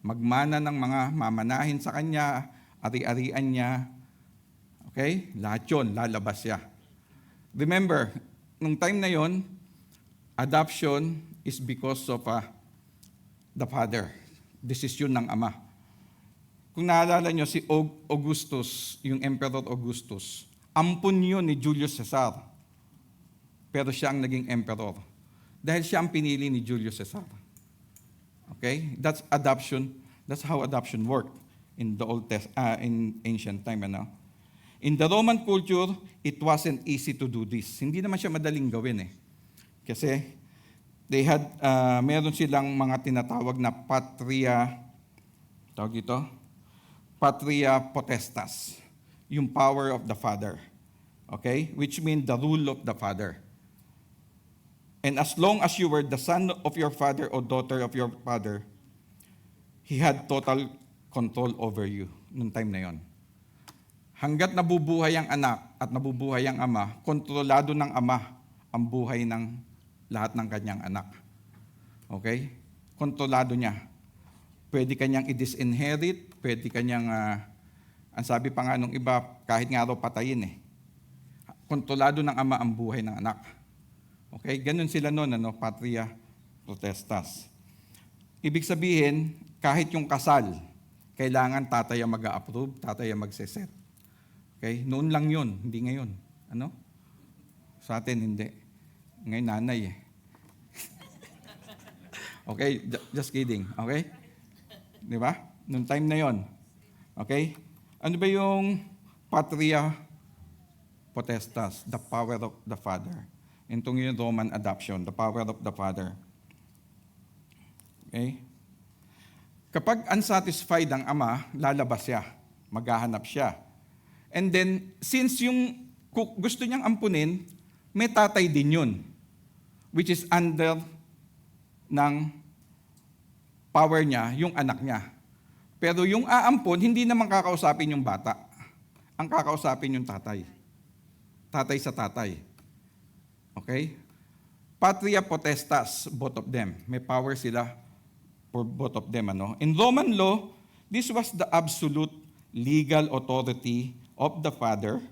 Magmana ng mga mamanahin sa kanya, ari-arian niya. Okay? Lahat yun, lalabas siya. Remember, nung time na yon, adoption is because of the father. Desisyon ng ama. Kung naalala nyo, si Augustus, yung Emperor Augustus, ampun yun ni Julius Caesar. Pero siya ang naging emperor. Dahil siya ang pinili ni Julius Caesar. Okay? That's adoption. That's how adoption worked in the in ancient time. In the Roman culture, it wasn't easy to do this. Hindi naman siya madaling gawin Kasi they had, meron silang mga tinatawag na patria potestas. Yung power of the father. Okay? Which means the rule of the father. And as long as you were the son of your father or daughter of your father, he had total control over you nung time na yon. Hanggat nabubuhay ang anak at nabubuhay ang ama, kontrolado ng ama ang buhay ng lahat ng kanyang anak. Okay? Kontrolado niya. Pwede kanyang i-disinherit, pwede kanyang, ang sabi pa nga nung iba, kahit nga raw patayin Kontrolado ng ama ang buhay ng anak. Okay? Ganun sila noon, patria potestas. Ibig sabihin, kahit yung kasal, kailangan tatay ang mag-a-approve, tatay ang magseset. Okay? Noon lang yun, hindi ngayon. Sa atin, hindi. Ngayon, nanay Okay? Just kidding. Okay? Di ba? Noong time na yon. Okay? Ano ba yung patria potestas? The power of the father. Itong yung Roman adoption, the power of the father. Okay? Kapag unsatisfied ang ama, lalabas siya. Maghahanap siya. And then, since yung gusto niyang ampunin, may tatay din yun, which is under ng power niya, yung anak niya. Pero yung aampon, hindi naman kakausapin yung bata. Ang kakausapin yung tatay. Tatay sa tatay. Okay? Patria potestas, both of them. May power sila for both of them. In Roman law, this was the absolute legal authority of the father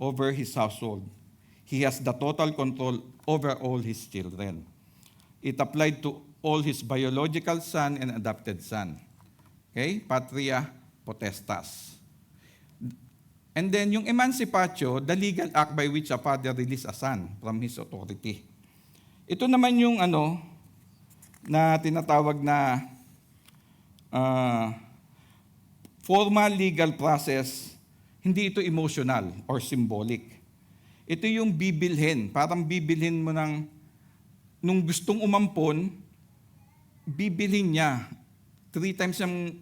over his household. He has the total control over all his children. It applied to all his biological son and adopted son. Okay? Patria potestas. And then yung emancipatio, the legal act by which a father released a son from his authority. Ito naman yung na tinatawag na formal legal process, hindi ito emotional or symbolic. Ito yung bibilhin, parang bibilhin mo nung gustong umampon, bibilhin niya. 3 times yung,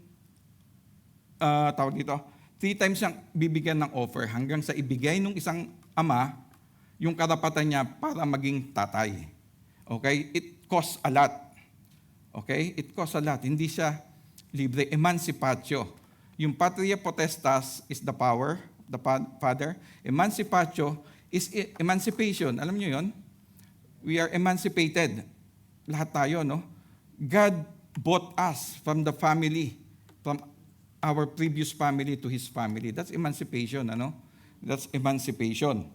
3 times siyang bibigyan ng offer hanggang sa ibigay ng isang ama yung karapatan niya para maging tatay. Okay? It costs a lot. Okay? It costs a lot. Hindi siya libre. Emancipatio. Yung patria potestas is the power, the father. Emancipatio is emancipation. Alam niyo yon? We are emancipated. Lahat tayo, no? God bought us from the family, from our previous family to His family. That's emancipation, ano? That's emancipation.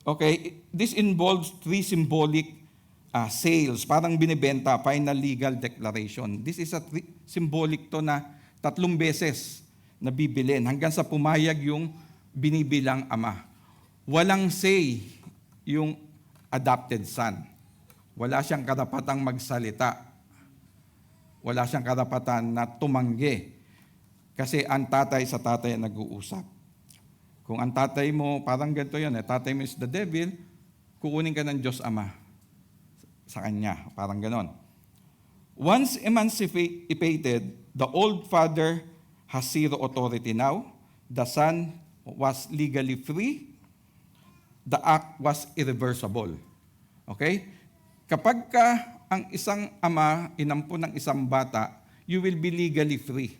Okay, this involves three symbolic sales. Parang binibenta, final legal declaration. This is a symbolic to na 3 beses na bibilin hanggang sa pumayag yung binibilang ama. Walang say yung adopted son. Wala siyang karapatang magsalita. Wala siyang karapatan na tumanggi. Kasi ang tatay sa tatay ang nag-uusap. Kung ang tatay mo, parang ganito yan, tatay mo is the devil, kukunin ka ng Diyos Ama sa kanya. Parang ganon. Once emancipated, the old father has zero authority now. The son was legally free. The act was irreversible. Okay? Kapag ka ang isang ama inampun ng isang bata, you will be legally free.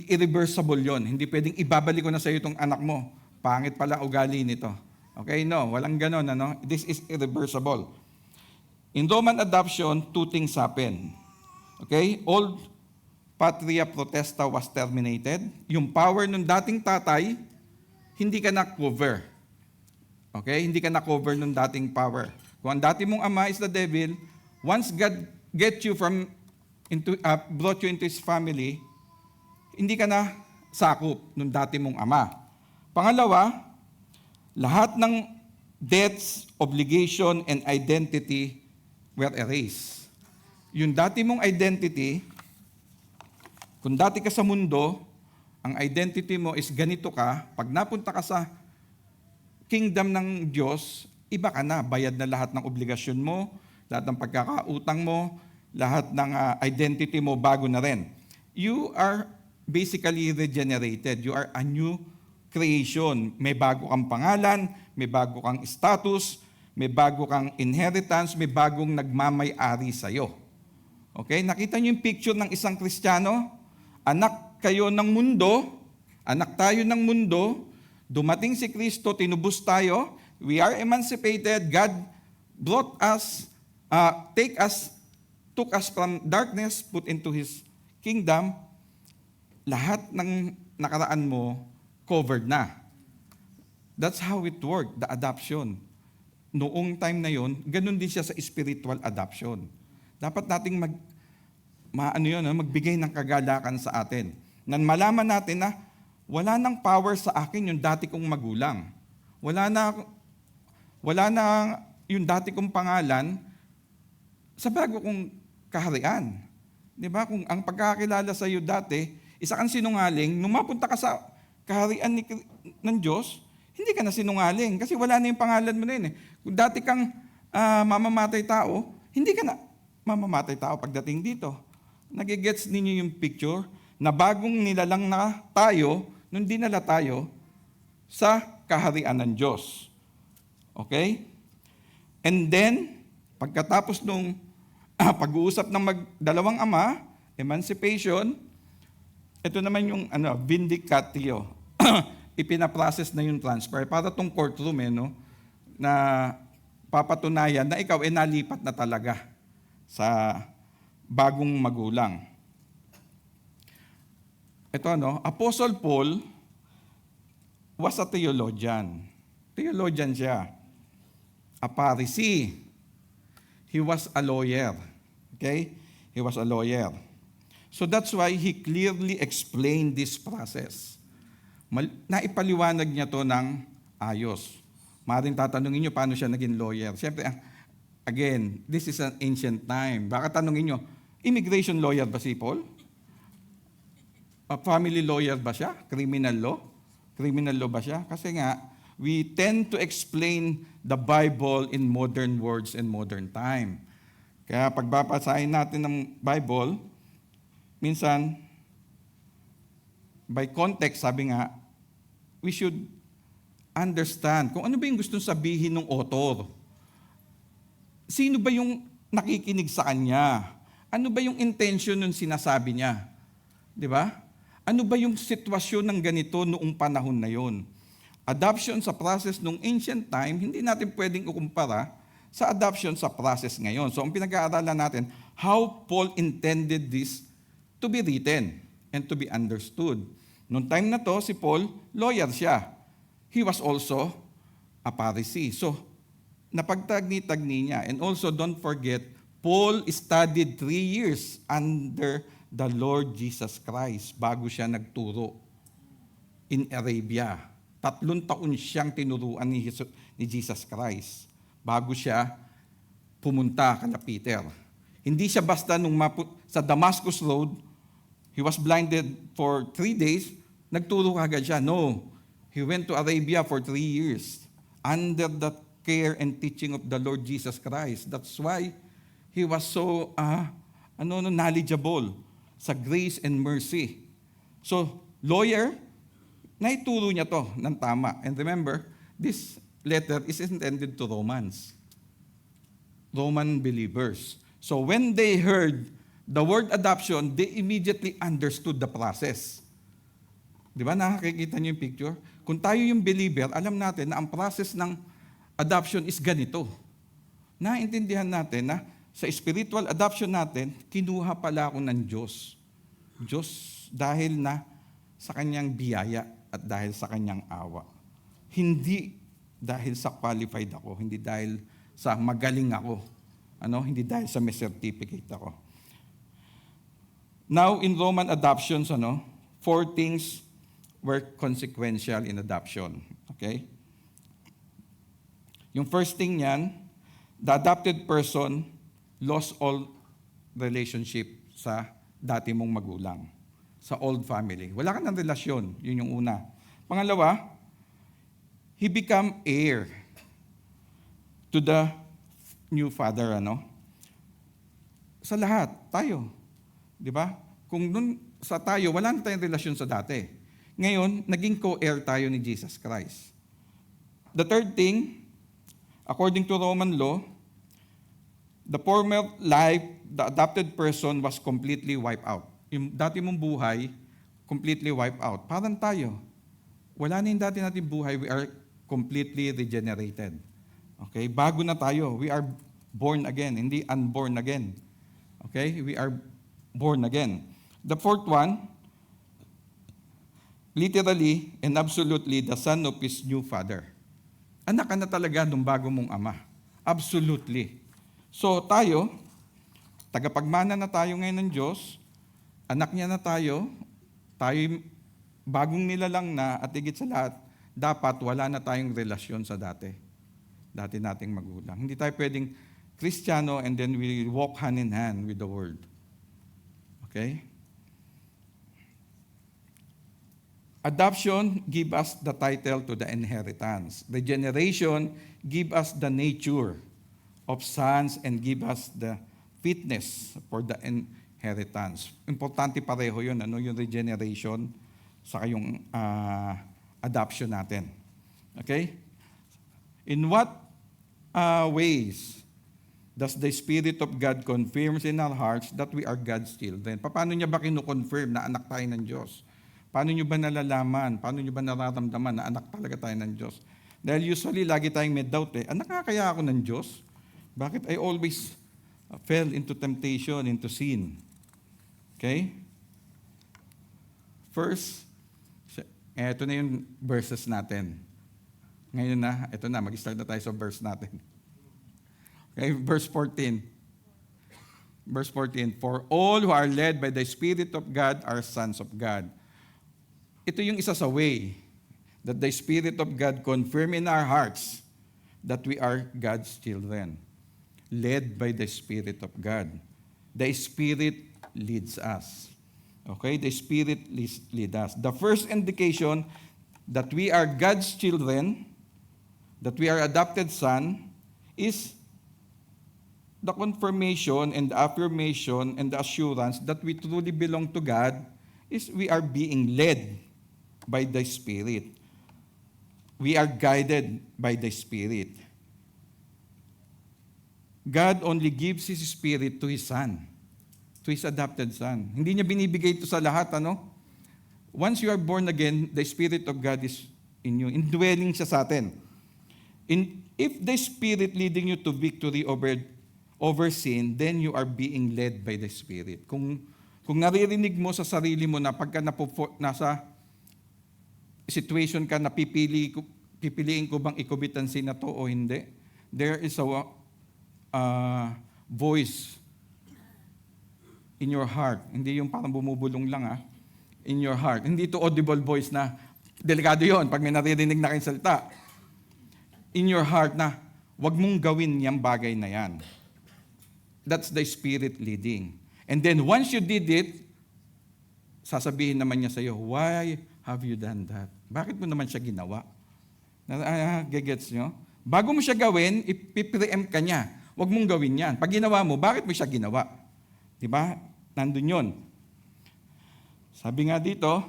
Irreversible yon. Hindi pwedeng ibabalik ko na sa iyo itong anak mo. Pangit pala ugali nito. Okay, no. Walang ganon. Ano? This is irreversible. In Roman adoption, 2 things happen. Okay? Old patria protesta was terminated. Yung power ng dating tatay, hindi ka na-cover. Okay? Hindi ka na-cover ng dating power. Kung ang dati mong ama is the devil, once God brought you into His family, hindi ka na sakop ng dati mong ama. Pangalawa, lahat ng debts, obligation, and identity were erased. Yung dati mong identity, kung dati ka sa mundo, ang identity mo is ganito ka, pag napunta ka sa kingdom ng Diyos, iba ka na, bayad na lahat ng obligasyon mo, lahat ng pagkakautang mo, lahat ng identity mo bago na rin. You are basically regenerated. You are a new creation. May bago kang pangalan, may bago kang status, may bago kang inheritance, may bagong nagmamay-ari sa'yo. Okay? Nakita niyo yung picture ng isang Kristiyano? Anak kayo ng mundo, anak tayo ng mundo, dumating si Kristo, tinubos tayo, we are emancipated, God brought us, took us from darkness, put into His kingdom. Lahat ng nakaraan mo, covered na. That's how it worked, the adoption. Noong time na yon, ganun din siya sa spiritual adoption. Dapat nating magbigay ng kagalakan sa atin. Nan malaman natin na wala nang power sa akin yung dati kong magulang. Wala na yung dati kong pangalan sa bago kong kaharian. Di ba? Kung ang pagkakilala sa iyo dati, isa kang sinungaling, nung mapunta ka sa kaharian ng Diyos, hindi ka na sinungaling kasi wala na yung pangalan mo na yun. Kung dati kang mamamatay tao, hindi ka na mamamatay tao pagdating dito. Nagigets ninyo yung picture na bagong nilalang na tayo nung dinala tayo sa kaharian ng Diyos. Okay? And then, pagkatapos nung pag-uusap ng dalawang ama, emancipation, ito naman yung vindicatio. Ipinaprocess na yung transfer para tong courtroom na papatunayan na ikaw nalipat na talaga sa bagong magulang. Ito Apostle Paul was a theologian. Theologian siya. A Pharisee. He was a lawyer. Okay? He was a lawyer. So that's why he clearly explained this process. Naipaliwanag niya to ng ayos. Maaaring tatanungin niyo paano siya naging lawyer. Siyempre, again, this is an ancient time. Baka tanungin niyo, immigration lawyer ba si Paul? A family lawyer ba siya? Criminal law? Criminal law ba siya? Kasi nga, we tend to explain the Bible in modern words and modern time. Kaya pagbabasahin natin ng Bible, minsan, by context, sabi nga, we should understand kung ano ba yung gustong sabihin ng author. Sino ba yung nakikinig sa kanya? Ano ba yung intention ng sinasabi niya? Di ba? Ano ba yung sitwasyon ng ganito noong panahon na yon? adoption sa process nung ancient time, hindi natin pwedeng ukumpara sa adoption sa process ngayon. So ang pinag-aaralan natin, how Paul intended this to be written and to be understood. Noong time na to, si Paul, lawyer siya. He was also a Pharisee. So, napagtagni-tagni niya. And also, don't forget, Paul studied 3 years under the Lord Jesus Christ bago siya nagturo in Arabia. 3 taon siyang tinuruan ni Jesus Christ bago siya pumunta kay Peter. Hindi siya basta sa Damascus Road, he was blinded for 3 days, nagturo agad siya. No, he went to Arabia for 3 years under the care and teaching of the Lord Jesus Christ. That's why he was so knowledgeable sa grace and mercy. So, lawyer, naituro niya to ng tama. And remember, this letter is intended to Roman believers. So when they heard the word adoption, they immediately understood the process. Di ba, nakakikita niyo yung picture? Kung tayo yung believer, alam natin na ang process ng adoption is ganito. Naintindihan natin na sa spiritual adoption natin, kinuha pala ako ng Diyos. Diyos dahil na sa kanyang biyaya at dahil sa kanyang awa. Hindi dahil sa qualified ako, hindi dahil sa magaling ako, hindi dahil sa may certificate ako. Now, in Roman adoptions, 4 things were consequential in adoption. Okay? Yung first thing niyan, the adopted person lost all relationship sa dati mong magulang, sa old family. Wala ka ng relasyon, yun yung una. Pangalawa, he become heir to the new father, Sa lahat, tayo. Di ba? Kung nun sa tayo, wala na tayong relasyon sa dati. Ngayon, naging co-heir tayo ni Jesus Christ. The third thing, according to Roman law, the former life, the adopted person was completely wiped out. Yung dati mong buhay, completely wiped out. Parang tayo. Wala na yung dati natin buhay, we are completely regenerated. Okay? Bago na tayo. We are born again, hindi unborn again. Okay? We are born again. The fourth one, literally and absolutely the son of his new father. Anak ka na talaga ng bago mong ama. Absolutely. So tayo, tagapagmana na tayo ngayon ng Diyos, anak niya na tayo bagong nilalang na at higit sa lahat, dapat wala na tayong relasyon sa dati nating magulang. Hindi tayo pwedeng Kristiyano and then we walk hand in hand with the Word. Okay? Adoption give us the title to the inheritance. Regeneration give us the nature of sons and give us the fitness for the inheritance. Importante pareho yun, yung regeneration sa yung adoption natin. Okay? In what ways does the Spirit of God confirms in our hearts that we are God's children? Paano niya ba kinu-confirm na anak tayo ng Diyos? Paano niyo ba nalalaman? Paano niyo ba nararamdaman na anak talaga tayo ng Diyos? Dahil usually, lagi tayong may doubt anak nga kaya ako ng Diyos? Bakit I always fell into temptation, into sin? Okay? First, eto na yung verses natin. Ngayon na, eto na, mag-start na tayo sa verse natin. Okay, verse 14. Verse 14, for all who are led by the Spirit of God are sons of God. Ito yung isa sa way that the Spirit of God confirm in our hearts that we are God's children, led by the Spirit of God. The Spirit leads us. Okay, the Spirit leads us. The first indication that we are God's children, that we are adopted son, is the confirmation and the affirmation and the assurance that we truly belong to God is we are being led by the Spirit. We are guided by the Spirit. God only gives His Spirit to His Son, to His adopted Son. Hindi niya binibigay ito sa lahat, Once you are born again, the Spirit of God is in you. Indwelling siya sa atin. If the Spirit leading you to victory over sin, then you are being led by the Spirit. Kung naririnig mo sa sarili mo na pagka nasa situation ka na pipiliin ko bang ikubit ang sin na to o hindi, there is a voice in your heart. Hindi yung parang bumubulong lang in your heart. Hindi to audible voice na delikado yon pag may naririnig na kayong salita. In your heart na wag mong gawin yung bagay na yan. That's the Spirit leading. And then once you did it, sasabihin naman niya sa iyo, why have you done that? Bakit mo naman siya ginawa? Gagets nyo? Bago mo siya gawin, ipipreempt ka niya. Huwag mong gawin yan. Pag ginawa mo, bakit mo siya ginawa? Diba? Nandun yun. Sabi nga dito,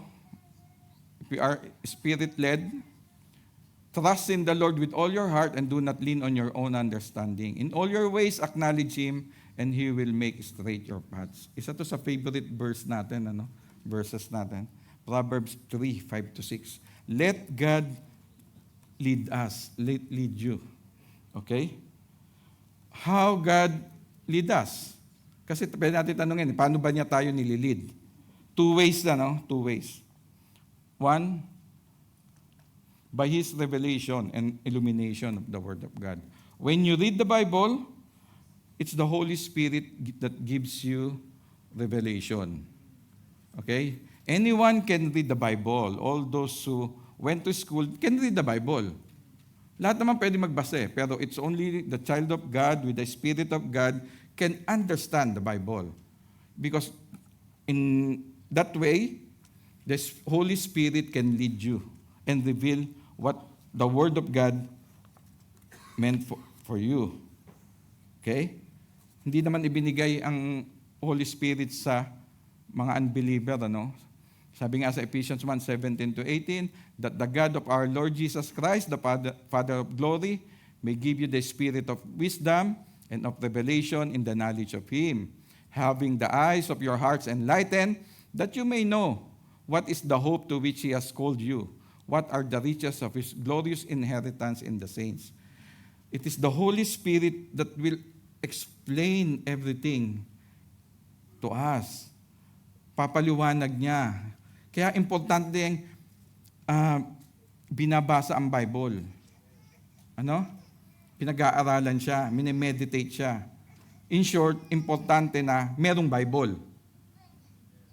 if we are Spirit-led, trust in the Lord with all your heart and do not lean on your own understanding. In all your ways, acknowledge Him and He will make straight your paths. Isa to sa favorite verses natin. Proverbs 3:5-6. Let God lead us, lead you. Okay? How God lead us? Kasi pwede natin tanungin, paano ba niya tayo nililid? Two ways. One, by His revelation and illumination of the Word of God. When you read the Bible, it's the Holy Spirit that gives you revelation. Okay? Anyone can read the Bible. All those who went to school can read the Bible. Lahat naman pwede magbasa pero it's only the child of God with the Spirit of God can understand the Bible. Because in that way, the Holy Spirit can lead you and reveal what the Word of God meant for you. Okay? Hindi naman ibinigay ang Holy Spirit sa mga unbeliever, Sabi nga sa Ephesians 1:17-18, that the God of our Lord Jesus Christ, the Father of glory, may give you the spirit of wisdom and of revelation in the knowledge of Him, having the eyes of your hearts enlightened, that you may know what is the hope to which He has called you, what are the riches of His glorious inheritance in the saints. It is the Holy Spirit that will explain everything to us. Papaliwanag niya. Kaya importante yung binabasa ang Bible. Pinag-aaralan siya, minimeditate siya. In short, importante na merong Bible.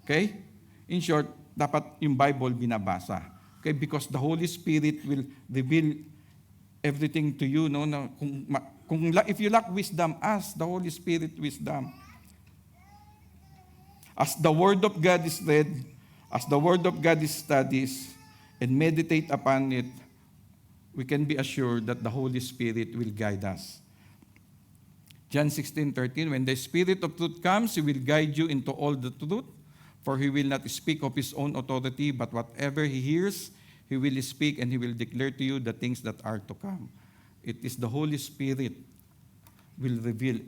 Okay? In short, dapat yung Bible binabasa. Okay? Because the Holy Spirit will reveal everything to you. Na if you lack wisdom, ask the Holy Spirit wisdom. As the Word of God is read, as the Word of God is studied, and meditate upon it, we can be assured that the Holy Spirit will guide us. John 16:13, when the Spirit of truth comes, He will guide you into all the truth, for He will not speak of His own authority, but whatever He hears, He will speak, and He will declare to you the things that are to come. It is the Holy Spirit will reveal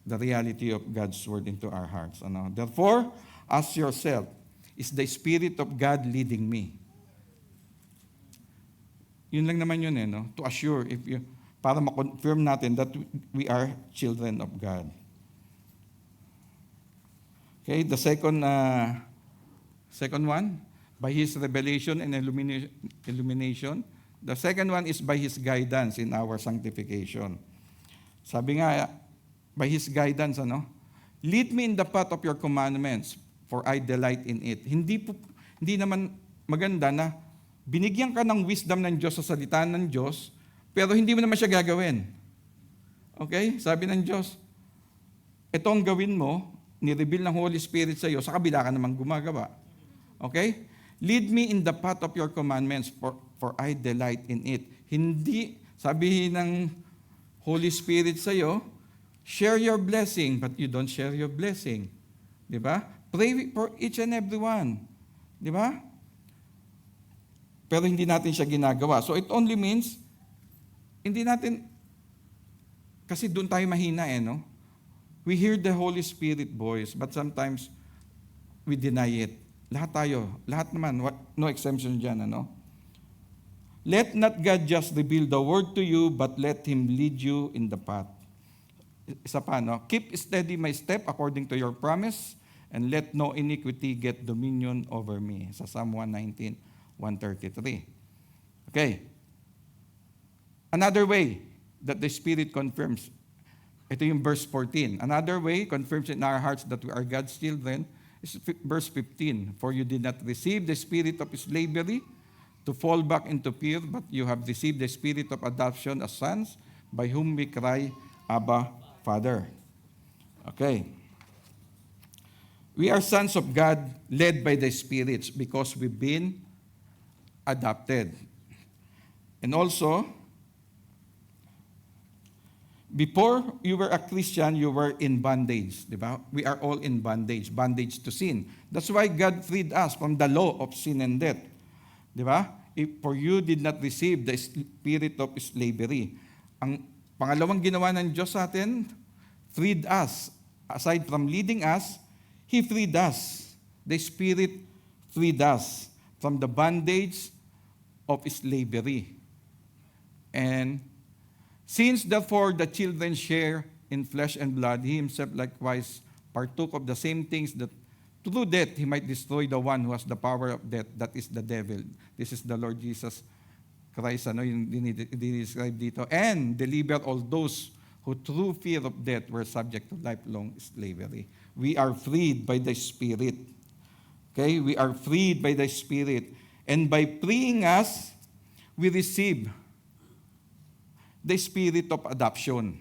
the reality of God's Word into our hearts. Therefore, ask yourself, is the Spirit of God leading me? Yun lang naman yun, to assure, para ma-confirm natin that we are children of God. Okay, the second one, by His revelation and illumination. The second one is by His guidance in our sanctification. Sabi nga, by His guidance, lead me in the path of your commandments, for I delight in it. Hindi naman maganda na binigyan ka ng wisdom ng Diyos sa salita ng Diyos, pero hindi mo naman siya gagawin. Okay? Sabi ng Diyos, ito ang gawin mo, ni-reveal ng Holy Spirit sa iyo, sa kabila ka namang gumagawa. Okay? Lead me in the path of your commandments, for I delight in it. Hindi, sabi ng Holy Spirit sa iyo, share your blessing, but you don't share your blessing. Di ba? Pray for each and every one. Di ba? Pero hindi natin siya ginagawa. So it only means, hindi natin, kasi doon tayo mahina We hear the Holy Spirit voice, but sometimes we deny it. Lahat tayo, lahat naman, no exemption dyan, Let not God just reveal the word to you, but let Him lead you in the path. Isa pa, no? Keep steady my step according to your promise, and let no iniquity get dominion over me. Sa Psalm 119, 133. Okay. Another way that the Spirit confirms, ito yung verse 14. Another way confirms in our hearts that we are God's children is verse 15. For you did not receive the spirit of slavery to fall back into fear, but you have received the spirit of adoption as sons, by whom we cry, Abba, Father. Okay. We are sons of God led by the Spirit because we've been adopted. And also, before you were a Christian, you were in bondage. Diba? We are all in bondage, bondage to sin. That's why God freed us from the law of sin and death. Diba? For you did not receive the spirit of slavery. Ang pangalawang ginawa ng Diyos sa atin, freed us. Aside from leading us, He freed us. The Spirit freed us from the bondage of slavery. And since therefore the children share in flesh and blood, He Himself likewise partook of the same things, that through death He might destroy the one who has the power of death, that is the devil. This is the Lord Jesus Christ, yung dinidescribe dito. And deliver all those who through fear of death were subject to lifelong slavery. We are freed by the Spirit. Okay? We are freed by the Spirit. And by freeing us, we receive the spirit of adoption.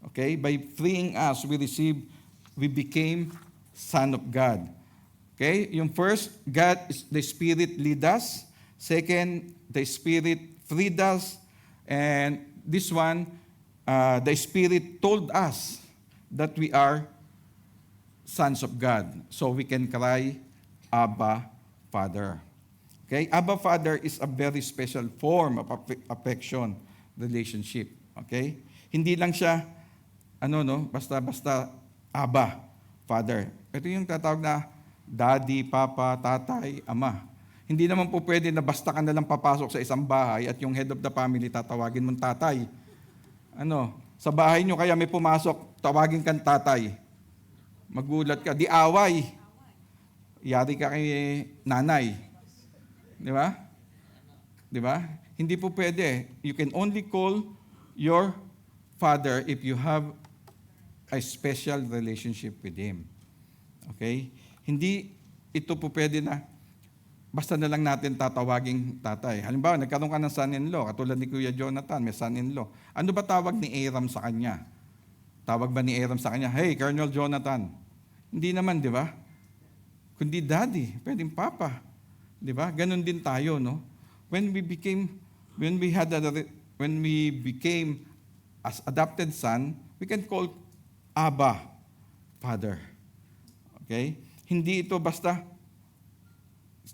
Okay? By freeing us, we became son of God. Okay? Yung first, God is the Spirit lead us. Second, the Spirit freed us. And this one, the Spirit told us that we are sons of God. So we can cry, Abba, Father. Okay? Abba, Father is a very special form of affection, relationship. Okay? Hindi lang siya, basta-basta, Abba, Father. Ito yung tatawag na Daddy, Papa, Tatay, Ama. Hindi naman po pwede na basta ka nalang papasok sa isang bahay at yung head of the family tatawagin mong tatay. Sa bahay nyo kaya may pumasok, tawagin kang tatay. Magulat ka, di away. Yari ka kay nanay. Di ba? Di ba? Hindi po pwede. You can only call your father if you have a special relationship with him. Okay? Hindi ito po pwede na basta na lang natin tatawaging tatay. Halimbawa, nagkaroon ka ng son-in-law, katulad ni Kuya Jonathan, may son-in-law. Ano ba tawag ni Aram sa kanya? Tawag ba ni Aram sa kanya, hey, Colonel Jonathan? Hindi naman, di ba? Kundi daddy, pwedeng papa. Di ba? Ganon din tayo, no? When we became as adopted son, we can call Abba, Father. Okay? Hindi ito basta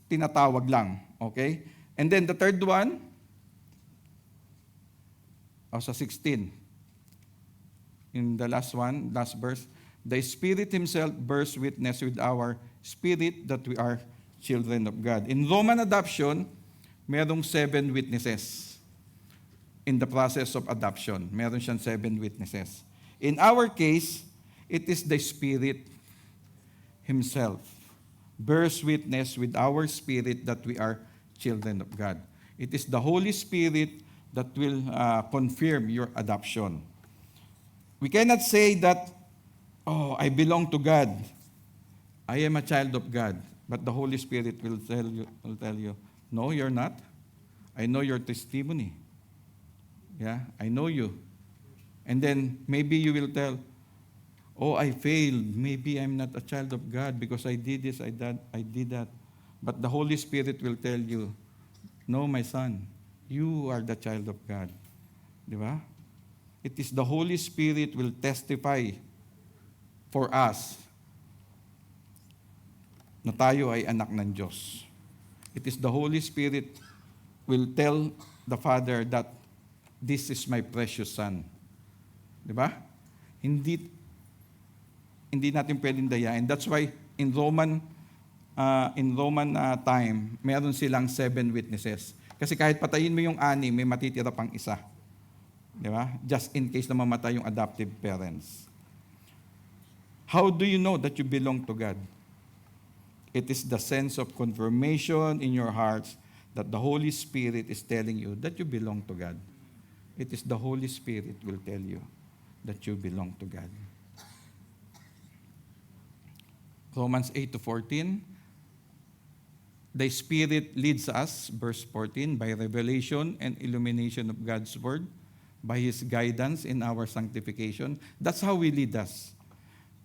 tinatawag lang. Okay? And then the third one, sa 16. In the last verse, the Spirit Himself bears witness with our spirit that we are children of God. In Roman adoption, merong 7 witnesses. In the process of adoption, meron siyang 7 witnesses. In our case, it is the Spirit Himself bears witness with our spirit that we are children of God. It is the Holy Spirit that will confirm your adoption. We cannot say that, I belong to God. I am a child of God. But the Holy Spirit will tell you, no, you're not. I know your testimony. Yeah, I know you. And then maybe you will tell, I failed. Maybe I'm not a child of God because I did this, I did that. But the Holy Spirit will tell you, no, my son, you are the child of God. Di ba? It is the Holy Spirit will testify for us na tayo ay anak ng Diyos. It is the Holy Spirit will tell the Father that this is my precious son. Di ba? Hindi natin pwedeng dayain. That's why in Roman time, meron silang 7 witnesses. Kasi kahit patayin mo yung 6, may matitira pang isa. Di ba? Just in case na mamatay yung adoptive parents. How do you know that you belong to God? It is the sense of confirmation in your hearts that the Holy Spirit is telling you that you belong to God. It is the Holy Spirit will tell you that you belong to God. Romans 8:14. The Spirit leads us, verse 14, by revelation and illumination of God's Word, by His guidance in our sanctification. That's how He lead us.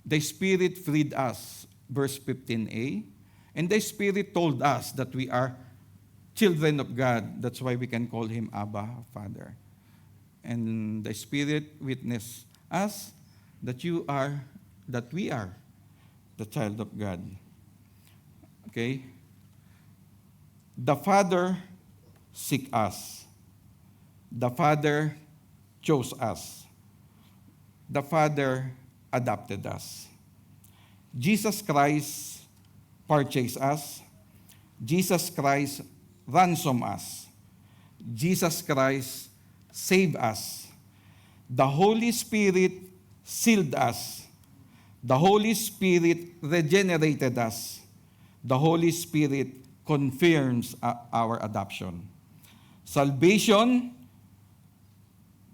The Spirit freed us, verse 15a, and the Spirit told us that we are children of God. That's why we can call Him Abba, Father. And the Spirit witnessed us that we are the child of God. Okay? The Father seek us. The Father chose us. The Father adopted us. Jesus Christ purchased us. Jesus Christ ransomed us. Jesus Christ saved us. The Holy Spirit sealed us. The Holy Spirit regenerated us. The Holy Spirit confirms our adoption. Salvation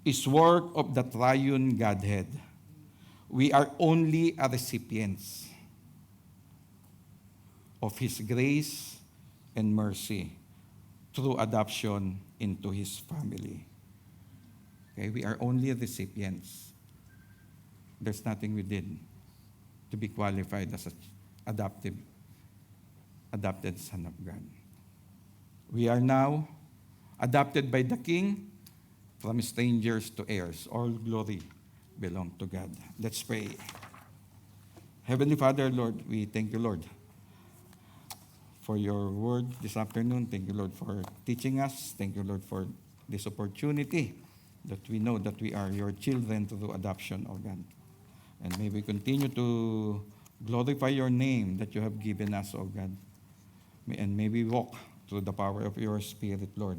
is work of the triune Godhead. We are only a recipients of His grace and mercy through adoption into His family. Okay, we are only recipients. There's nothing we did to be qualified as an adopted son of God. We are now adopted by the King from strangers to heirs. All glory belong to God. Let's pray. Heavenly Father, Lord, we thank you, Lord, for your word this afternoon. Thank you, Lord, for teaching us. Thank you, Lord, for this opportunity that we know that we are your children through adoption, oh God. And may we continue to glorify your name that you have given us, oh God. And may we walk through the power of your Spirit, Lord,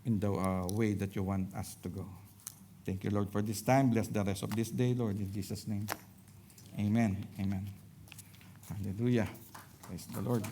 in the way that you want us to go. Thank you, Lord, for this time. Bless the rest of this day, Lord, in Jesus' name. Amen. Amen. Hallelujah. Praise the Lord.